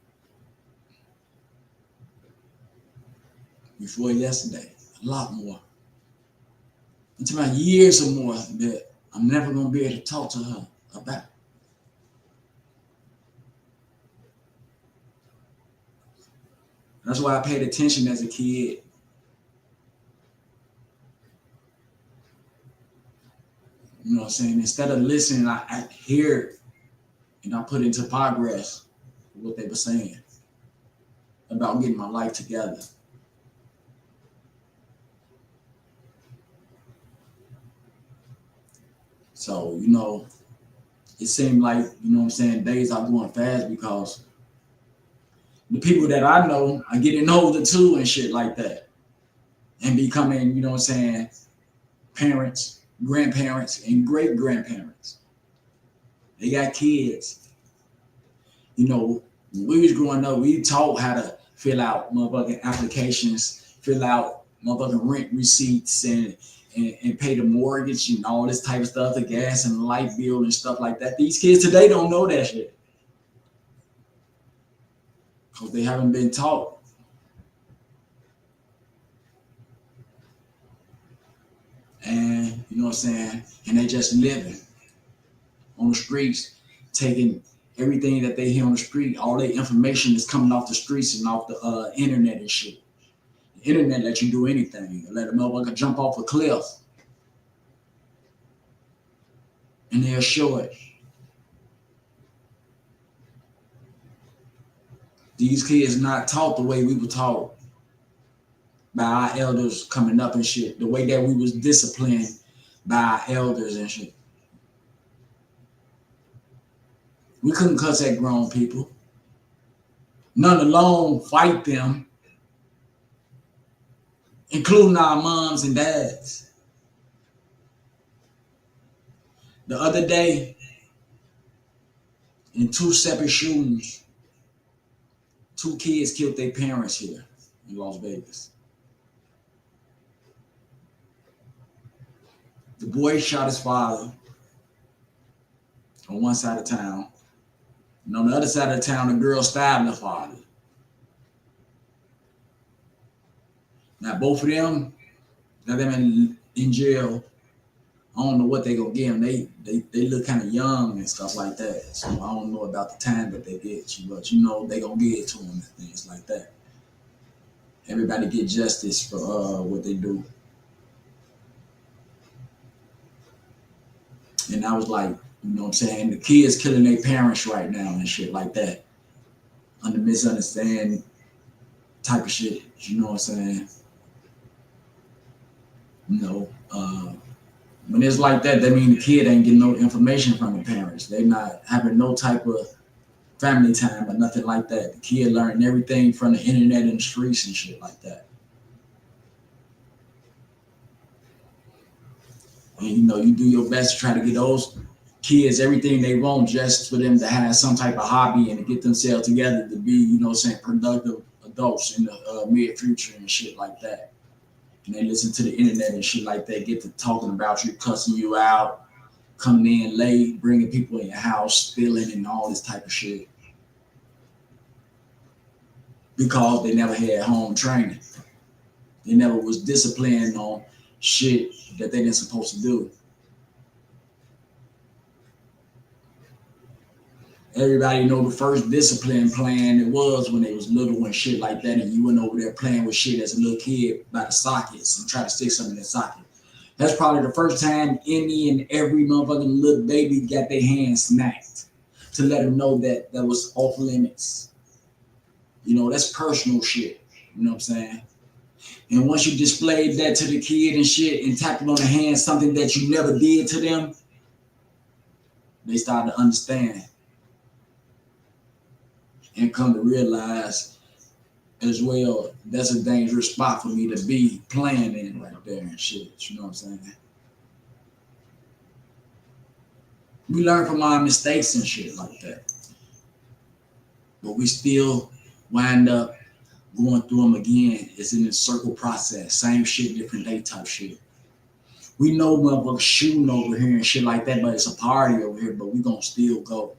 before yesterday. A lot more. It's about years or more that I'm never gonna be able to talk to her about. That's why I paid attention as a kid. You know what I'm saying? Instead of listening, I hear it and I put into progress what they were saying about getting my life together. So, you know, it seemed like, you know what I'm saying, days are going fast because the people that I know are getting older too and shit like that. And becoming, you know what I'm saying, parents, grandparents, and great-grandparents. They got kids. You know, when we was growing up, we taught how to fill out motherfucking applications, fill out motherfucking rent receipts, and pay the mortgage and all this type of stuff, the gas and light bill and stuff like that. These kids today don't know that shit. Because they haven't been taught. And, you know what I'm saying? And they just living on the streets, taking everything that they hear on the street. All their information is coming off the streets and off the internet and shit. The internet lets you do anything. Let a motherfucker jump off a cliff. And they'll show it. These kids not taught the way we were taught by our elders coming up and shit. The way that we was disciplined by our elders and shit. We couldn't cuss at grown people. None alone fight them, including our moms and dads. The other day, in 2 separate shootings, 2 kids killed their parents here in Las Vegas. The boy shot his father on one side of town. And on the other side of town, the girl stabbed the father. Now both of them, got them in jail. I don't know what they gonna give them. They look kind of young and stuff like that. So I don't know about the time that they get you, but you know they gonna give it to them and things like that. Everybody get justice for what they do. And I was like, you know what I'm saying? The kids killing their parents right now and shit like that. Under misunderstanding type of shit. You know what I'm saying? You know, when it's like that, that means the kid ain't getting no information from the parents. They not having no type of family time or nothing like that. The kid learning everything from the internet and the streets and shit like that. And you know, you do your best to try to get those kids everything they want just for them to have some type of hobby and to get themselves together to be, you know, saying productive adults in the near future and shit like that. And they listen to the internet and shit like that, get to talking about you, cussing you out, coming in late, bringing people in your house, stealing and all this type of shit. Because they never had home training. They never was disciplined on shit that they didn't supposed to do. Everybody know the first discipline plan it was when they was little and shit like that, and you went over there playing with shit as a little kid by the sockets and try to stick something in the socket. That's probably the first time any and every motherfucking little baby got their hands smacked to let them know that that was off limits. You know, that's personal shit. You know what I'm saying? And once you displayed that to the kid and shit and tapped them on the hand, something that you never did to them, they started to understand and come to realize as well, that's a dangerous spot for me to be playing in right there and shit. You know what I'm saying? We learn from our mistakes and shit like that. But we still wind up going through them again. It's in a circle process. Same shit, different day type shit. We know motherfuckers shooting over here and shit like that, but it's a party over here, but we gonna still go.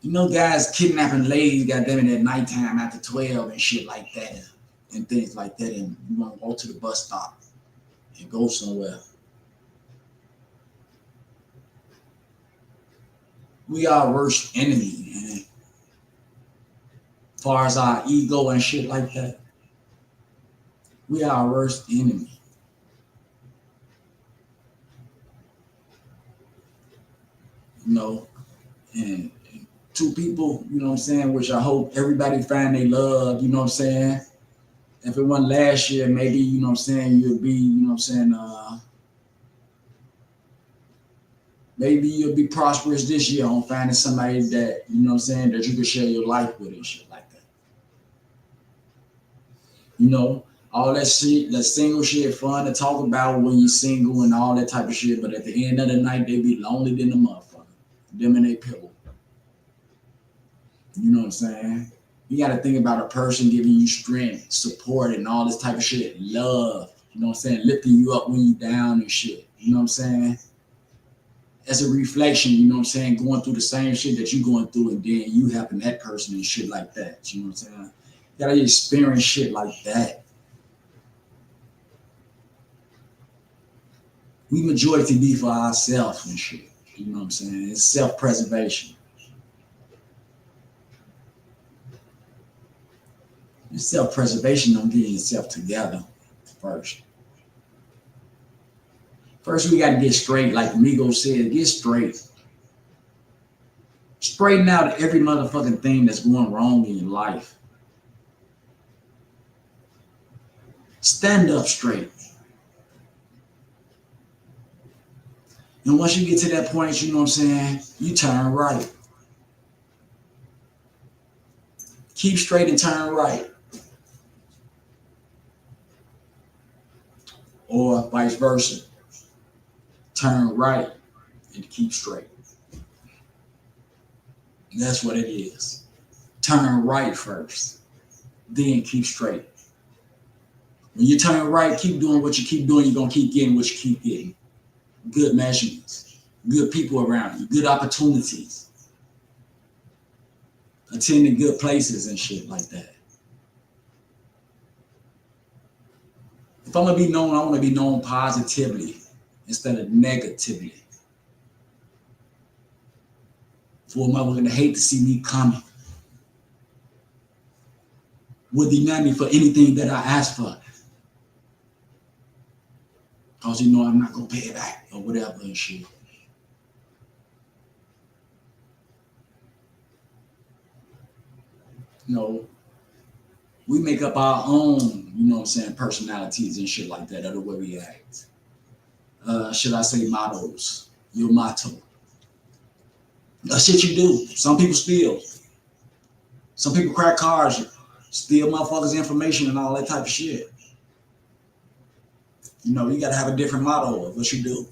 You know, guys kidnapping ladies, goddamn it, at nighttime after 12 and shit like that, and things like that, and you want to go to the bus stop and go somewhere. We are our worst enemy, man. As far as our ego and shit like that, we are our worst enemy. You know, and two people, you know what I'm saying, which I hope everybody find they love, you know what I'm saying. If it wasn't last year, maybe, you know what I'm saying, you'll be, you know what I'm saying, maybe you'll be prosperous this year on finding somebody that, you know what I'm saying, that you can share your life with and shit like that. You know, all that shit, that single shit fun to talk about when you're single and all that type of shit, but at the end of the night, they be lonely than the motherfucker. Them and they pillow. You know what I'm saying? You got to think about a person giving you strength, support, and all this type of shit. Love, you know what I'm saying? Lifting you up when you down and shit. You know what I'm saying? As a reflection, you know what I'm saying? Going through the same shit that you going through, and then you helping that person and shit like that. You know what I'm saying? You got to experience shit like that. We majority be for ourselves and shit. You know what I'm saying? It's self-preservation. It's self-preservation on getting yourself together first. First, we got to get straight, like Migo said, get straight. Straighten out every motherfucking thing that's going wrong in your life. Stand up straight. And once you get to that point, you know what I'm saying, you turn right. Keep straight and turn right. Or vice versa. Turn right and keep straight. And that's what it is. Turn right first, then keep straight. When you turn right, keep doing what you keep doing, you're going to keep getting what you keep getting. Good measurements, good people around you, good opportunities, attending good places and shit like that. If I'm gonna be known, I want to be known positively instead of negatively. For a motherfucker to hate to see me coming, would deny me for anything that I ask for, cause you know I'm not gonna pay it back or whatever and shit. You know, we make up our own, you know what I'm saying, personalities and shit like that, or the way we act. Should I say mottos? Your motto. That shit you do. Some people steal. Some people crack cars, steal motherfuckers' information and all that type of shit. You know, you gotta have a different motto of what you do.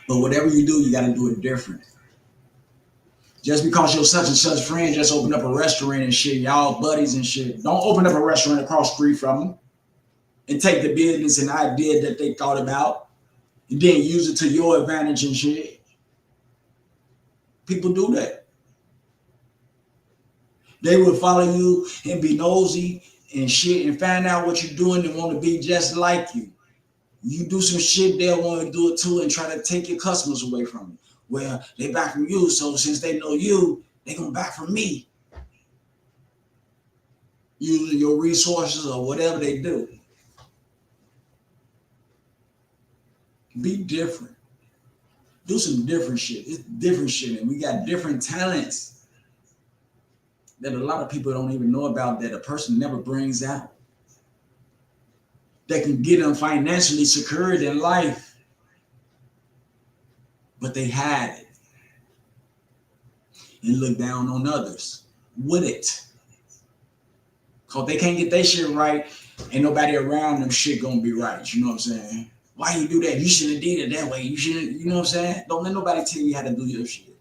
But whatever you do, you gotta do it different. Just because your such and such friend just opened up a restaurant and shit, y'all buddies and shit, don't open up a restaurant across the street from them and take the business and idea that they thought about and then use it to your advantage and shit. People do that. They will follow you and be nosy and shit and find out what you're doing and want to be just like you. You do some shit, they'll want to do it too and try to take your customers away from you. Well, they buy from you, so since they know you, they gonna buy from me. Using your resources or whatever they do. Be different. Do some different shit. It's different shit, and we got different talents that a lot of people don't even know about, that a person never brings out. That can get them financially secured in life, but they hide it and look down on others with it. Cause they can't get their shit right, ain't nobody around them shit gonna be right. You know what I'm saying? Why you do that? You shouldn't have did it that way. You shouldn't, you know what I'm saying? Don't let nobody tell you how to do your shit.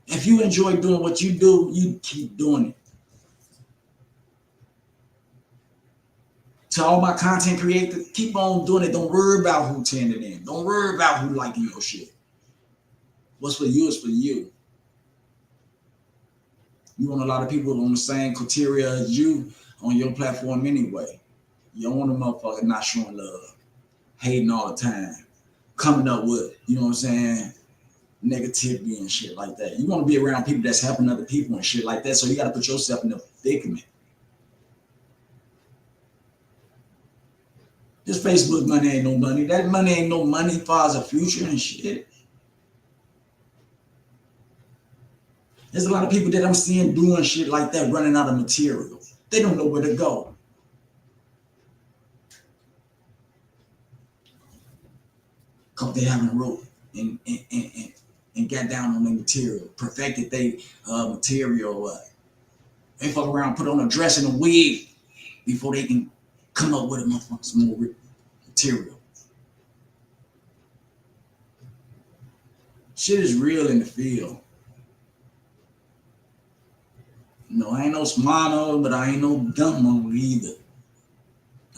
If you enjoy doing what you do, you keep doing it. To all my content creators, keep on doing it. Don't worry about who tuned it in. Don't worry about who liking your shit. What's for you is for you. You want a lot of people on the same criteria as you on your platform anyway. You don't want a motherfucker not showing love, hating all the time, coming up with, you know what I'm saying, negativity and shit like that. You want to be around people that's helping other people and shit like that, so you got to put yourself in the predicament. This Facebook money ain't no money. That money ain't no money for us a future and shit. There's a lot of people that I'm seeing doing shit like that, running out of material. They don't know where to go. Because they haven't wrote and got down on their material, perfected their material. They fuck around, put on a dress and a wig before they can come up with some more material. Shit is real in the field. No, I ain't no smart on, but I ain't no dumb on either.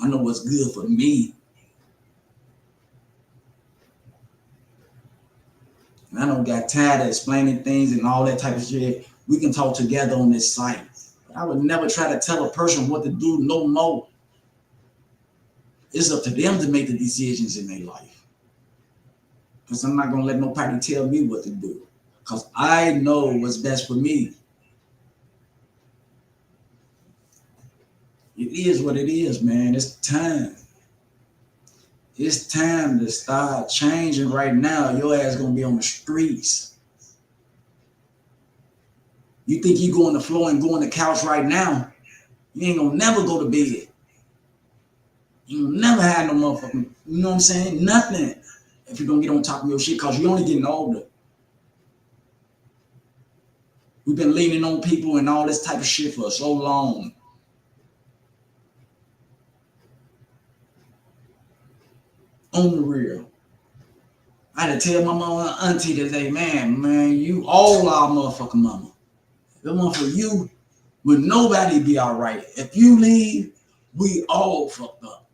I know what's good for me. And I don't got tired of explaining things and all that type of shit. We can talk together on this site. But I would never try to tell a person what to do no more. It's up to them to make the decisions in their life. Because I'm not going to let nobody tell me what to do. Because I know what's best for me. It is what it is, man. It's time. It's time to start changing right now. Your ass gonna be on the streets. You think you go on the floor and go on the couch right now? You ain't gonna never go to bed. You gonna never have no motherfucking, you know what I'm saying? Nothing. If you're gonna get on top of your shit, cause you're only getting older. We've been leaning on people and all this type of shit for so long. On the real. I had to tell my mama and auntie today, man, you all our motherfucking mama. If it wasn't for you, would nobody be all right. If you leave, we all fucked up.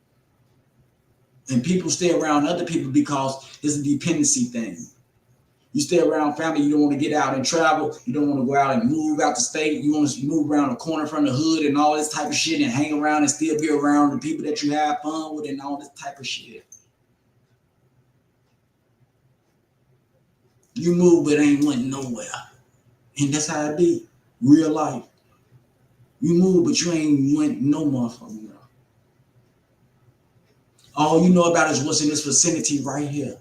And people stay around other people because it's a dependency thing. You stay around family, you don't want to get out and travel. You don't want to go out and move out the state. You want to move around the corner from the hood and all this type of shit and hang around and still be around the people that you have fun with and all this type of shit. You move but ain't went nowhere. And that's how it be. Real life. You move but you ain't went no motherfucking well. All you know about is what's in this vicinity right here.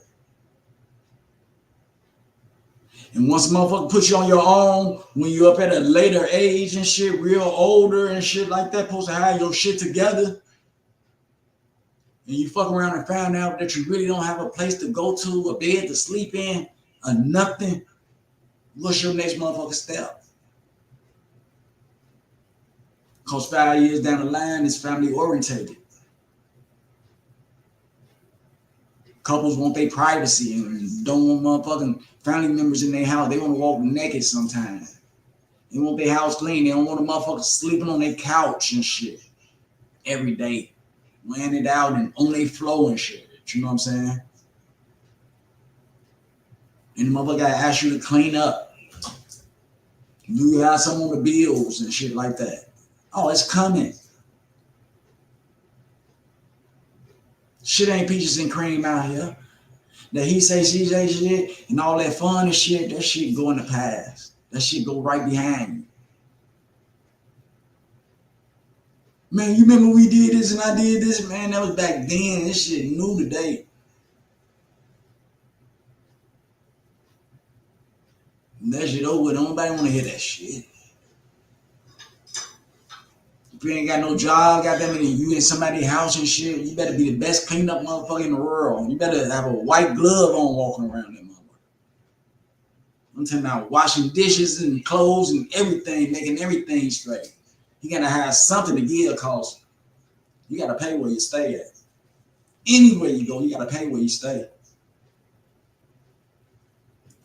And once a motherfucker puts you on your own, when you're up at a later age and shit, real older and shit like that, supposed to have your shit together, and you fuck around and find out that you really don't have a place to go to, a bed to sleep in, or nothing, what's your next motherfucking step? Because 5 years down the line, it's family orientated. Couples want their privacy and don't want motherfucking family members in their house. They want to walk naked sometimes. They want their house clean. They don't want a motherfucker sleeping on their couch and shit every day, laying it out and on their floor and shit. You know what I'm saying? And the motherfucker gotta ask you to clean up. Do you have some on the bills and shit like that? Oh, it's coming. Shit ain't peaches and cream out here. That he say, she say shit, and all that fun and shit, that shit go in the past. That shit go right behind you. Man, you remember we did this and I did this? Man, that was back then. This shit new today. And that shit over with. Nobody want to hear that shit. If you ain't got no job, goddamn it, you in somebody's house and shit, you better be the best cleaned up motherfucker in the world. You better have a white glove on walking around that motherfucker. I'm talking about washing dishes and clothes and everything, making everything straight. You gotta have something to give, cause you gotta pay where you stay at. Anywhere you go, you gotta pay where you stay.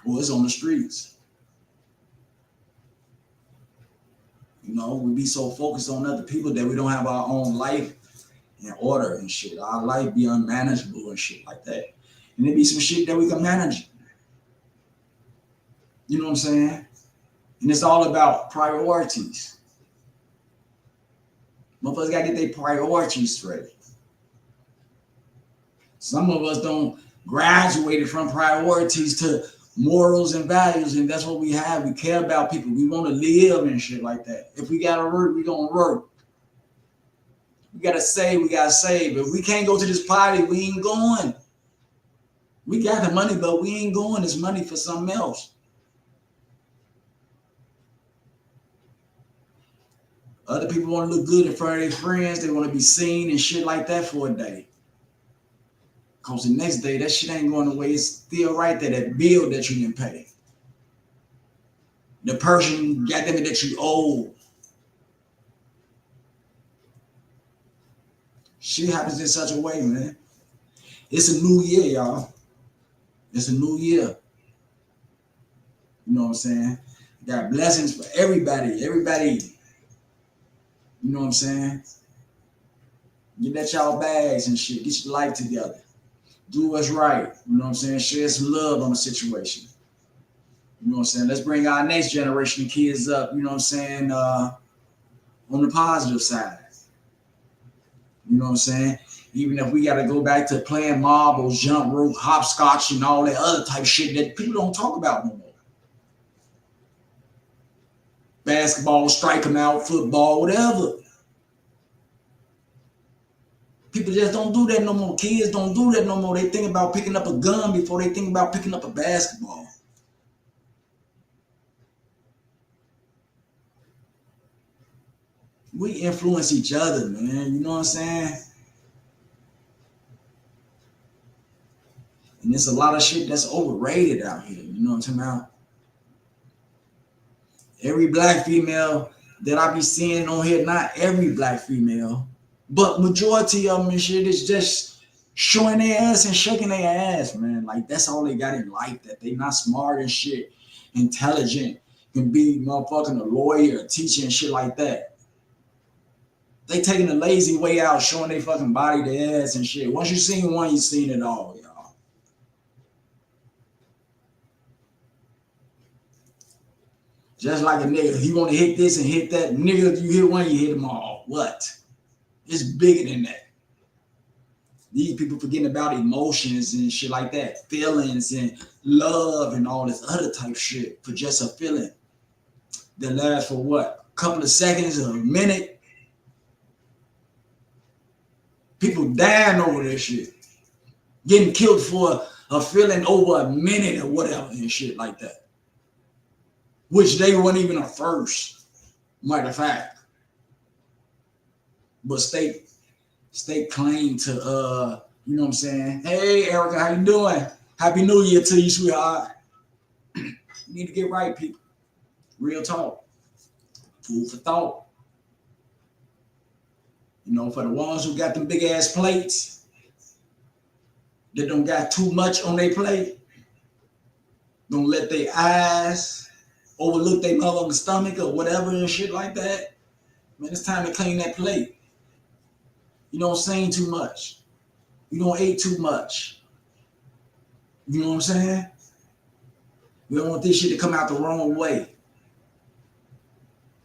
Or it's on the streets. You know, we be so focused on other people that we don't have our own life in order and shit. Our life be unmanageable and shit like that. And there be some shit that we can manage. You know what I'm saying? And it's all about priorities. Motherfuckers gotta get their priorities straight. Some of us don't graduate from priorities to morals and values, and that's what we have. We care about people. We want to live and shit like that. If we gotta work, we gonna work. We gotta save, we gotta save. If we can't go to this party, we ain't going. We got the money, but we ain't going. It's money for something else. Other people want to look good in front of their friends. They want to be seen and shit like that for a day. Because the next day, that shit ain't going away. It's still right there, that bill that you didn't pay. The person, goddamn it, that you owe. Shit happens in such a way, man. It's a new year, y'all. It's a new year. You know what I'm saying? Got blessings for everybody. Everybody. You know what I'm saying? Get that y'all bags and shit. Get your life together. Do what's right. You know what I'm saying? Share some love on the situation. You know what I'm saying? Let's bring our next generation of kids up, you know what I'm saying, on the positive side. You know what I'm saying? Even if we got to go back to playing marbles, jump rope, hopscotch, and all that other type of shit that people don't talk about no more. Basketball, strike them out, football, whatever. People just don't do that no more. Kids don't do that no more. They think about picking up a gun before they think about picking up a basketball. We influence each other, man. You know what I'm saying? And there's a lot of shit that's overrated out here. You know what I'm talking about? Every black female that I be seeing on here, not every black female, but majority of them and shit is just showing their ass and shaking their ass, man. Like, that's all they got in life, that they not smart and shit, intelligent, can be motherfucking a lawyer, a teacher and shit like that. They taking the lazy way out, showing their fucking body, their ass and shit. Once you seen one, you seen it all, y'all. Just like a nigga, you want to hit this and hit that. Nigga, you hit one, you hit them all. What? It's bigger than that. These people forgetting about emotions and shit like that. Feelings and love and all this other type shit for just a feeling that lasts for what? A couple of seconds or a minute. People dying over this shit. Getting killed for a feeling over a minute or whatever and shit like that. Which they weren't even a first, matter of fact. But stay claim to you know what I'm saying? Hey Erica, how you doing? Happy New Year to you, sweetheart. You need to get right, people. Real talk. Food for thought. You know, for the ones who got them big ass plates that don't got too much on their plate, don't let their eyes overlook their motherfucking stomach or whatever and shit like that. Man, it's time to clean that plate. You don't sing too much. You don't eat too much. You know what I'm saying? We don't want this shit to come out the wrong way.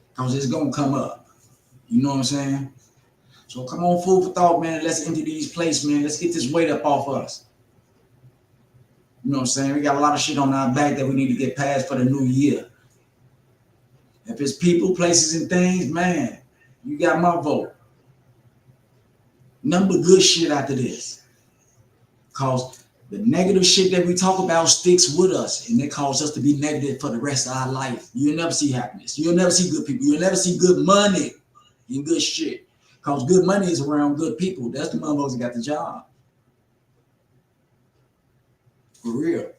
Because it's going to come up. You know what I'm saying? So come on, food for thought, man. Let's empty these plates, man. Let's get this weight up off us. You know what I'm saying? We got a lot of shit on our back that we need to get past for the new year. If it's people, places, and things, man, you got my vote. Nothing but good shit after this. Because the negative shit that we talk about sticks with us, and it causes us to be negative for the rest of our life. You'll never see happiness. You'll never see good people. You'll never see good money and good shit. Because good money is around good people. That's the motherfuckers that got the job. For real.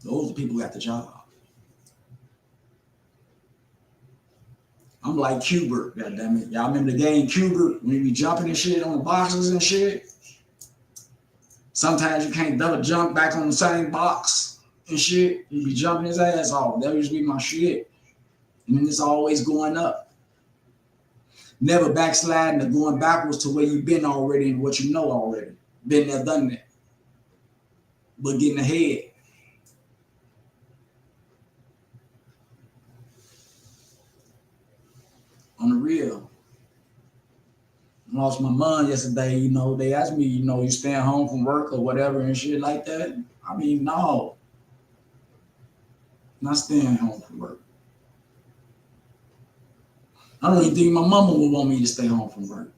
Those are the people who got the job. I'm like Cubert, goddammit. Y'all remember the game Cubert when you be jumping and shit on the boxes and shit? Sometimes you can't double jump back on the same box and shit. You be jumping his ass off. That used to be my shit. And then it's always going up. Never backsliding or going backwards to where you've been already and what you know already. Been there, done that. But getting ahead. On the real. I lost my mom yesterday, you know. They asked me, you know, you staying home from work or whatever and shit like that. I mean, no. Not staying home from work. I don't even think my mama would want me to stay home from work.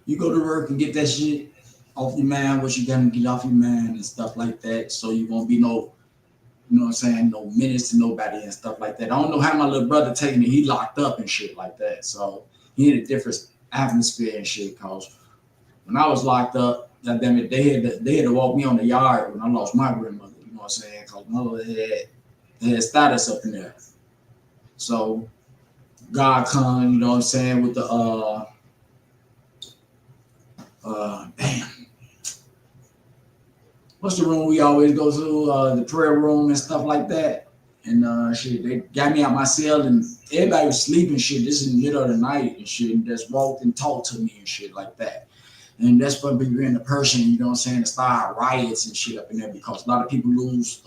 You go to work and get that shit off your mind, what you gotta get off your mind and stuff like that, so you won't be no, you know what I'm saying, no menace to nobody and stuff like that. I don't know how my little brother taking it. He locked up and shit like that, so he in a different atmosphere and shit. Cause when I was locked up, goddamn it, they had to walk me on the yard when I lost my grandmother. You know what I'm saying? Cause my mother had status up in there. So God come, you know what I'm saying, with the what's the room we always go to? The prayer room and stuff like that. And shit, they got me out my cell and everybody was sleeping shit. This is in the middle of the night and shit, and just walked and talked to me and shit like that. And that's what been being the person, you know what I'm saying, to start riots and shit up in there, because a lot of people lose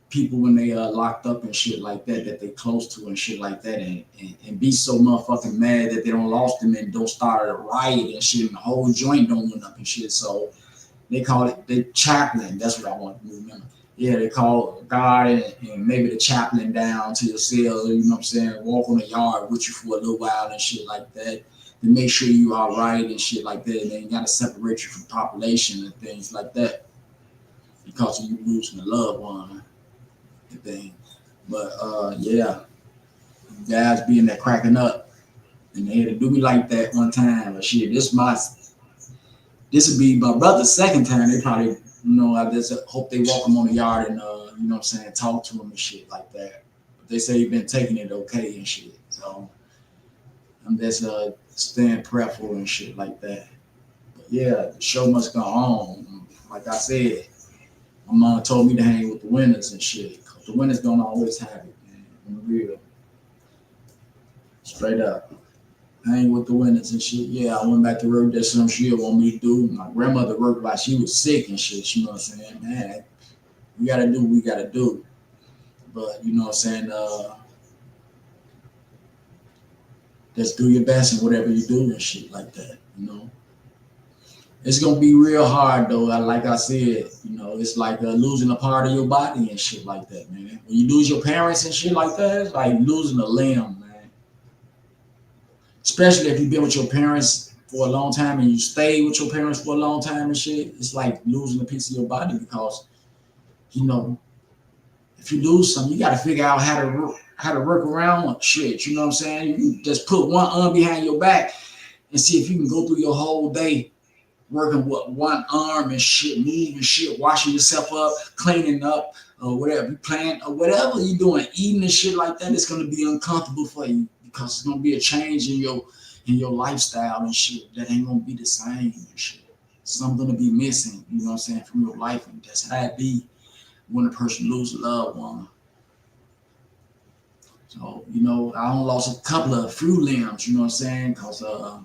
people when they locked up and shit like that they close to and shit like that, and be so motherfucking mad that they don't lost them and don't start a riot and shit, and the whole joint don't went up and shit. So they call it the chaplain. That's what I want to remember. Yeah, they call a guy and maybe the chaplain down to your cell, you know what I'm saying, walk on the yard with you for a little while and shit like that, to make sure you all right and shit like that. And then you gotta separate you from population and things like that, because of you losing a loved one. Thing. But yeah, guys being there cracking up, and they had to do me like that one time. But shit, this would be my brother's second time. They probably, you know, I just hope they walk him on the yard and you know what I'm saying, talk to him and shit like that. But they say he's been taking it okay and shit. So I'm just staying prayerful and shit like that. But yeah, the show must go on. Like I said, my mom told me to hang with the winners and shit. The winners don't always have it, man. In real. Straight up. hang with the winners and shit. Yeah, I went back to work. That's some shit want me to do. My grandmother worked while she was sick and shit. You know what I'm saying? Man, we gotta do what we gotta do. But you know what I'm saying? Just do your best in whatever you do and shit like that. You know, it's gonna be real hard though. Like I said, you know, it's like losing a part of your body and shit like that, man. When you lose your parents and shit like that, it's like losing a limb, man. Especially if you've been with your parents for a long time and you stay with your parents for a long time and shit. It's like losing a piece of your body because, you know, if you lose something, you got to figure out how to work around shit. You know what I'm saying? You just put one arm behind your back and see if you can go through your whole day working with one arm and shit, moving shit, washing yourself up, cleaning up, or whatever you playing, or whatever you're doing, eating and shit like that. It's gonna be uncomfortable for you because it's gonna be a change in your lifestyle and shit that ain't gonna be the same and shit. Something gonna be missing, you know what I'm saying, from your life, and that's how it be when a person loses a loved one. So, you know, I only lost a few limbs, you know what I'm saying, because a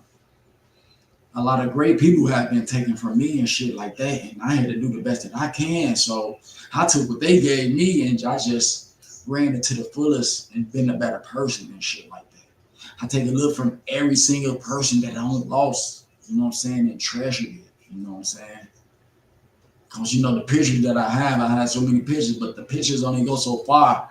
lot of great people have been taken from me and shit like that, and I had to do the best that I can. So I took what they gave me and I just ran it to the fullest and been a better person and shit like that. I take a look from every single person that I lost, you know what I'm saying, and treasured it, you know what I'm saying? Because, you know, the pictures that I had so many pictures, but the pictures only go so far.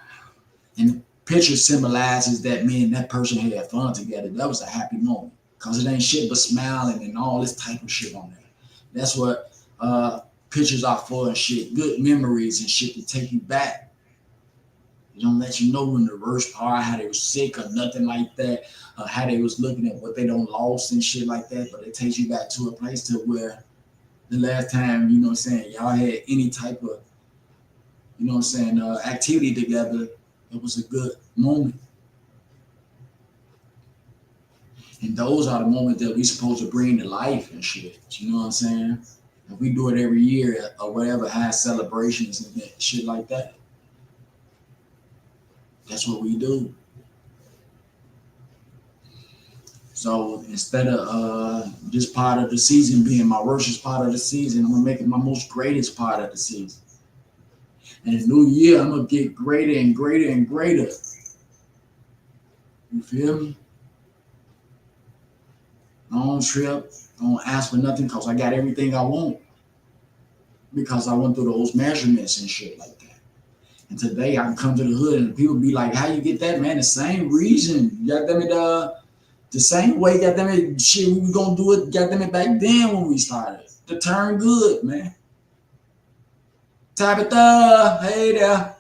And the picture symbolizes that me and that person had fun together. That was a happy moment. Because it ain't shit but smiling and all this type of shit on there. That's what pictures are for and shit. Good memories and shit to take you back. It don't let you know when the worst part, how they was sick or nothing like that, how they was looking at what they don't lost and shit like that. But it takes you back to a place to where the last time, you know what I'm saying, y'all had any type of, you know what I'm saying, activity together, it was a good moment. And those are the moments that we supposed to bring to life and shit. You know what I'm saying? If we do it every year or whatever, have celebrations and shit like that. That's what we do. So instead of this part of the season being my worst part of the season, I'm gonna make it my most greatest part of the season. And the new year, I'm gonna get greater and greater and greater. You feel me? I don't trip. I don't ask for nothing because I got everything I want. Because I went through those measurements and shit like that. And today I can come to the hood and people be like, how you get that, man? The same reason. Goddamn it, the same way, goddamn it, shit, we was gonna do it, goddamn it, back then when we started. To turn good, man. Tabitha, hey there.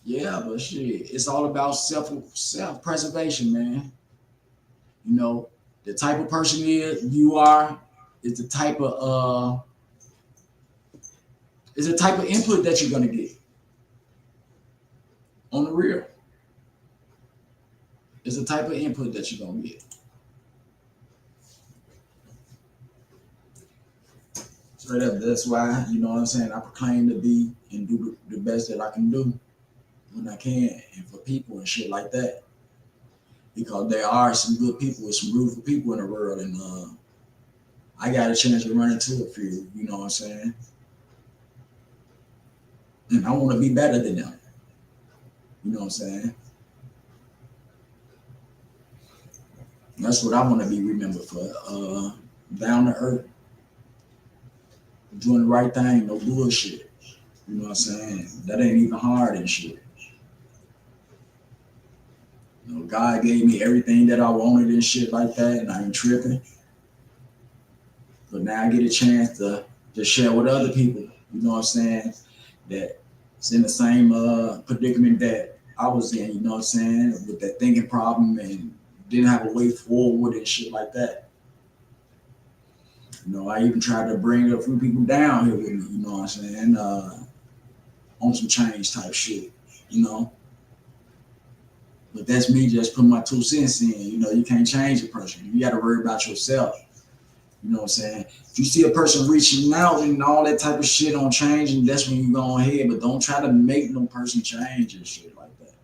Yeah, but shit, it's all about self-preservation, man. You know, the type of person you are is the type of input that you're gonna get. On the real. It's the type of input that you're gonna get. Straight up, that's why, you know what I'm saying, I proclaim to be and do the best that I can do when I can and for people and shit like that. Because there are some good people with some beautiful people in the world, and I got a chance to run into a few, you know what I'm saying? And I want to be better than them. You know what I'm saying? That's what I want to be remembered for. Down to earth. Doing the right thing, no bullshit. You know what I'm saying? That ain't even hard and shit. You know, God gave me everything that I wanted and shit like that, and I ain't tripping. But now I get a chance to share with other people, you know what I'm saying, that's in the same predicament that I was in, you know what I'm saying, with that thinking problem and didn't have a way forward and shit like that. You know, I even tried to bring a few people down here with me, you know what I'm saying, on some change type shit, you know. But that's me just putting my 2 cents in. You know, you can't change a person. You got to worry about yourself. You know what I'm saying? If you see a person reaching out and all that type of shit on changing, that's when you go ahead. But don't try to make no person change and shit like that.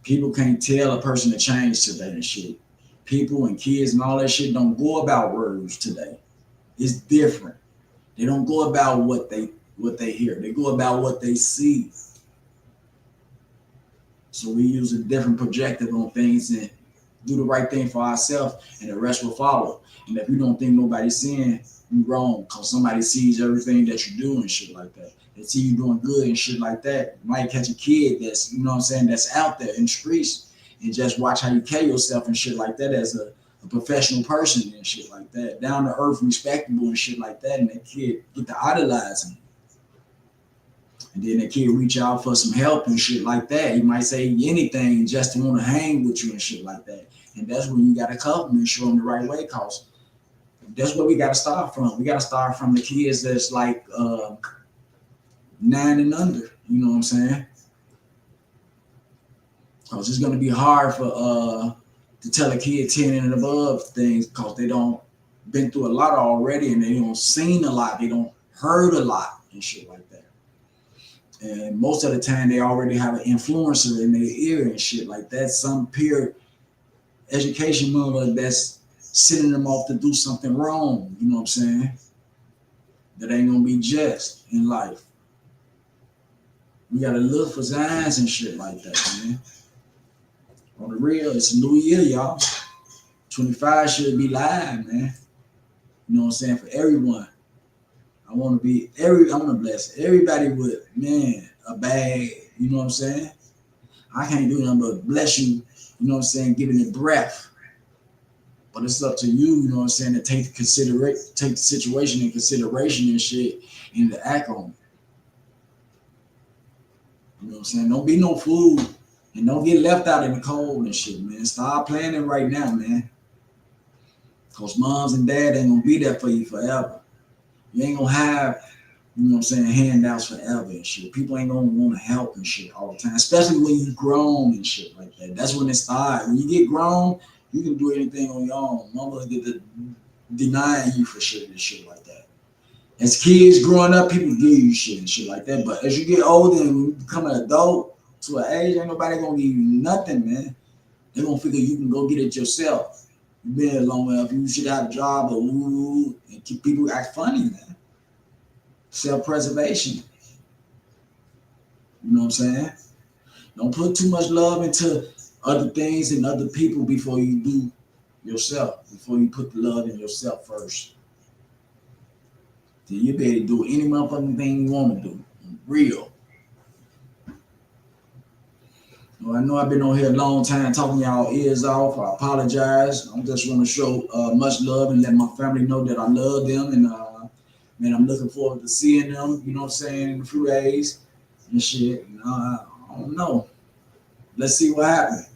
People can't tell a person to change today and shit. People and kids and all that shit don't go about words today. It's different. They don't go about what they hear. They go about what they see. So we use a different projective on things and do the right thing for ourselves, and the rest will follow. And if you don't think nobody's seeing, you wrong, because somebody sees everything that you do and shit like that. They see you doing good and shit like that. You might catch a kid that's, you know what I'm saying, that's out there in the streets and just watch how you carry yourself and shit like that as a professional person and shit like that. Down to earth, respectable and shit like that. And that kid get to idolize him. And then the kid reach out for some help and shit like that. He might say anything just to want to hang with you and shit like that. And that's when you got to cover them and show them the right way, cause that's where we got to start from. We got to start from the kids that's like 9 and under. You know what I'm saying? Cause it's gonna be hard for to tell a kid 10 and above things, cause they don't been through a lot already, and they don't seen a lot. They don't heard a lot and shit like that. And most of the time, they already have an influencer in their ear and shit like that. Some peer education mother that's sending them off to do something wrong. You know what I'm saying? That ain't gonna be just in life. We gotta look for signs and shit like that, man. On the real, it's a new year, y'all. 25 should be live, man. You know what I'm saying? For everyone. I want to bless everybody with, man, a bag. You know what I'm saying? I can't do nothing but bless you, you know what I'm saying, giving it breath. But it's up to you, you know what I'm saying, to take the situation in consideration and shit and to act on it. You know what I'm saying? Don't be no fool and don't get left out in the cold and shit, man. Start planning right now, man. Because moms and dad ain't going to be there for you forever. You ain't going to have, you know what I'm saying, handouts forever and shit. People ain't going to want to help and shit all the time, especially when you grown and shit like that. That's when it starts. When you get grown, you can do anything on your own. Mama get to denying you for shit and shit like that. As kids growing up, people give you shit and shit like that. But as you get older and you become an adult to an age, ain't nobody going to give you nothing, man. They're going to figure you can go get it yourself. You've been here long enough. You should have a job or and keep people act funny, man. Self-preservation. You know what I'm saying? Don't put too much love into other things and other people before you do yourself, before you put the love in yourself first. Then you'll be able to do any motherfucking thing you want to do. Real. Well, I know I've been on here a long time talking y'all ears off. I apologize. I just want to show much love and let my family know that I love them. And man, I'm looking forward to seeing them, you know what I'm saying, in a few days and shit. I don't know. Let's see what happens.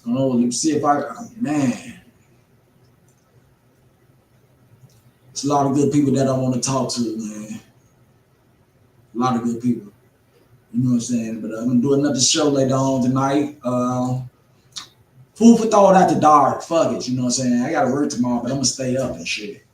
Oh, let me see if man. It's a lot of good people that I want to talk to, man. A lot of good people. You know what I'm saying? But I'm going to do another show later on tonight. Food for thought after dark. Fuck it, you know what I'm saying? I got to work tomorrow, but I'm going to stay up and shit.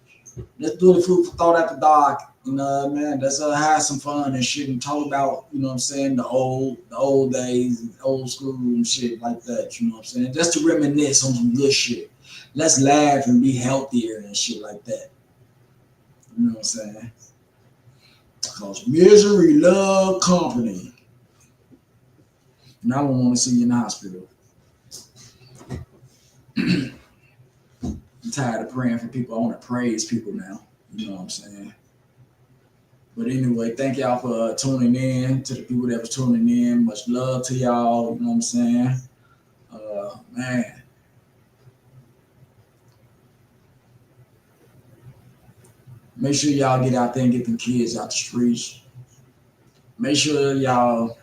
Let's do the food for thought after dark. Man, let's have some fun and shit and talk about, you know what I'm saying, the old days, old school and shit like that, you know what I'm saying? Just to reminisce on some good shit. Let's laugh and be healthier and shit like that. You know what I'm saying? Because misery love company. And I don't want to see you in the hospital. I'm tired of praying for people. I want to praise people now. You know what I'm saying? But anyway, thank y'all for tuning in. To the people that was tuning in, much love to y'all. You know what I'm saying? Man. Make sure y'all get out there and get them kids out the streets. Make sure y'all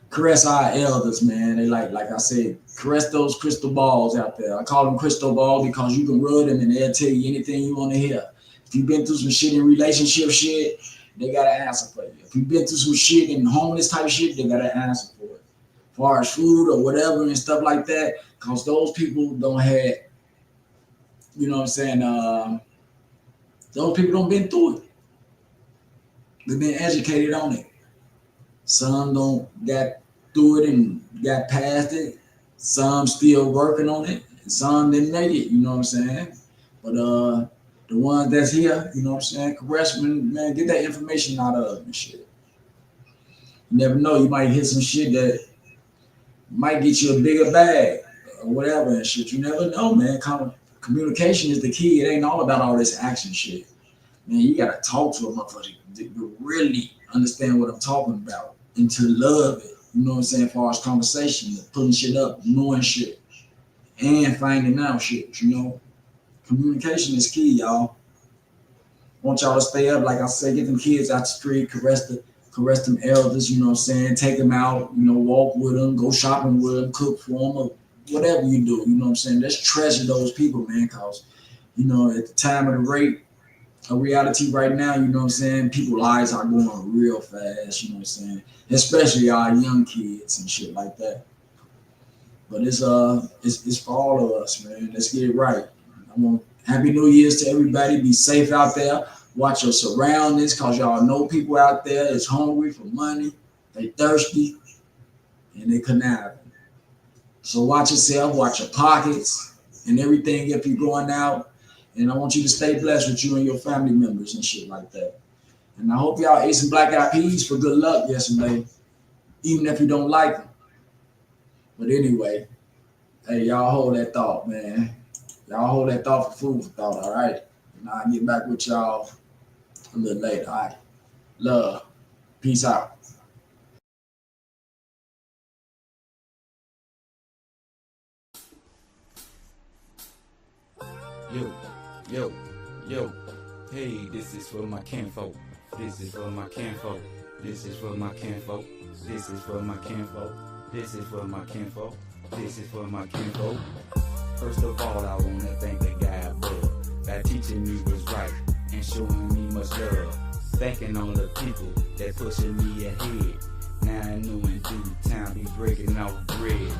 caress our elders, man. They like I said, caress those crystal balls out there. I call them crystal balls because you can rub them and they'll tell you anything you want to hear. If you've been through some shit in relationship shit, they got an answer for you. If you've been through some shit in homeless type shit, they got an answer for it. As far as food or whatever and stuff like that, because those people don't have, you know what I'm saying, those people don't been through it. They've been educated on it. Some don't got through it and got past it. Some still working on it. Some didn't make it. You know what I'm saying? But the ones that's here, you know what I'm saying, correction, man, get that information out of them and shit. You never know, you might hit some shit that might get you a bigger bag or whatever and shit. You never know, man. Communication is the key. It ain't all about all this action shit. Man, you gotta talk to a motherfucker to really understand what I'm talking about and to love it. You know what I'm saying? As far as conversation, pulling shit up, knowing shit, and finding out shit, you know. Communication is key, y'all. Want y'all to stay up, like I said, get them kids out the street, caress them elders, you know what I'm saying? Take them out, you know, walk with them, go shopping with them, cook for them, or whatever you do, you know what I'm saying? Let's treasure those people, man, because, you know, at the time of the rate of reality right now, you know what I'm saying? People's lives are going real fast, you know what I'm saying? Especially our young kids and shit like that. But it's for all of us, man. Let's get it right. I want Happy New Year's to everybody. Be safe out there. Watch your surroundings, because y'all know people out there is hungry for money. They thirsty and they conniving. So watch yourself, watch your pockets and everything if you're going out. And I want you to stay blessed with you and your family members and shit like that. And I hope y'all ate some black eyed peas for good luck yesterday, even if you don't like them. But anyway, hey, y'all hold that thought, man. Y'all hold that thought for food for thought, all right? And I'll get back with y'all a little later, all right? Love. Peace out. Yo, hey, this is for my kinfolk. This is for my kinfolk. This is for my kinfolk. This is for my kinfolk. This is for my kinfolk. This is for my kinfolk. First of all, I wanna thank the guy above that teaching me was right and showing me much love. Thanking all the people that pushing me ahead. Now I know in due time be breaking off bread.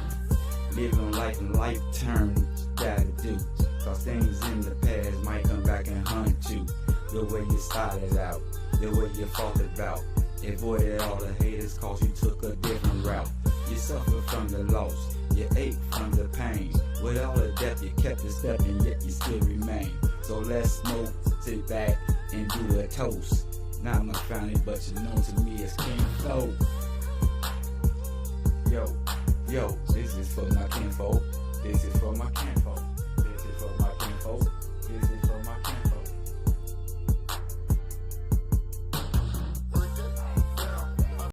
Living life in life terms, gotta do. Cause things in the past might come back and hunt you. The way you started out, the way you fought about. Avoided all the haters cause you took a different route. You suffered from the loss, you ate from the pain. With all the death you kept a step and yet you still remain. So let's smoke, sit back and do a toast. Not my family but you know to me as King Flo. Yo, this is for my kinfolk. This is for my kinfolk. This is for my kinfolk.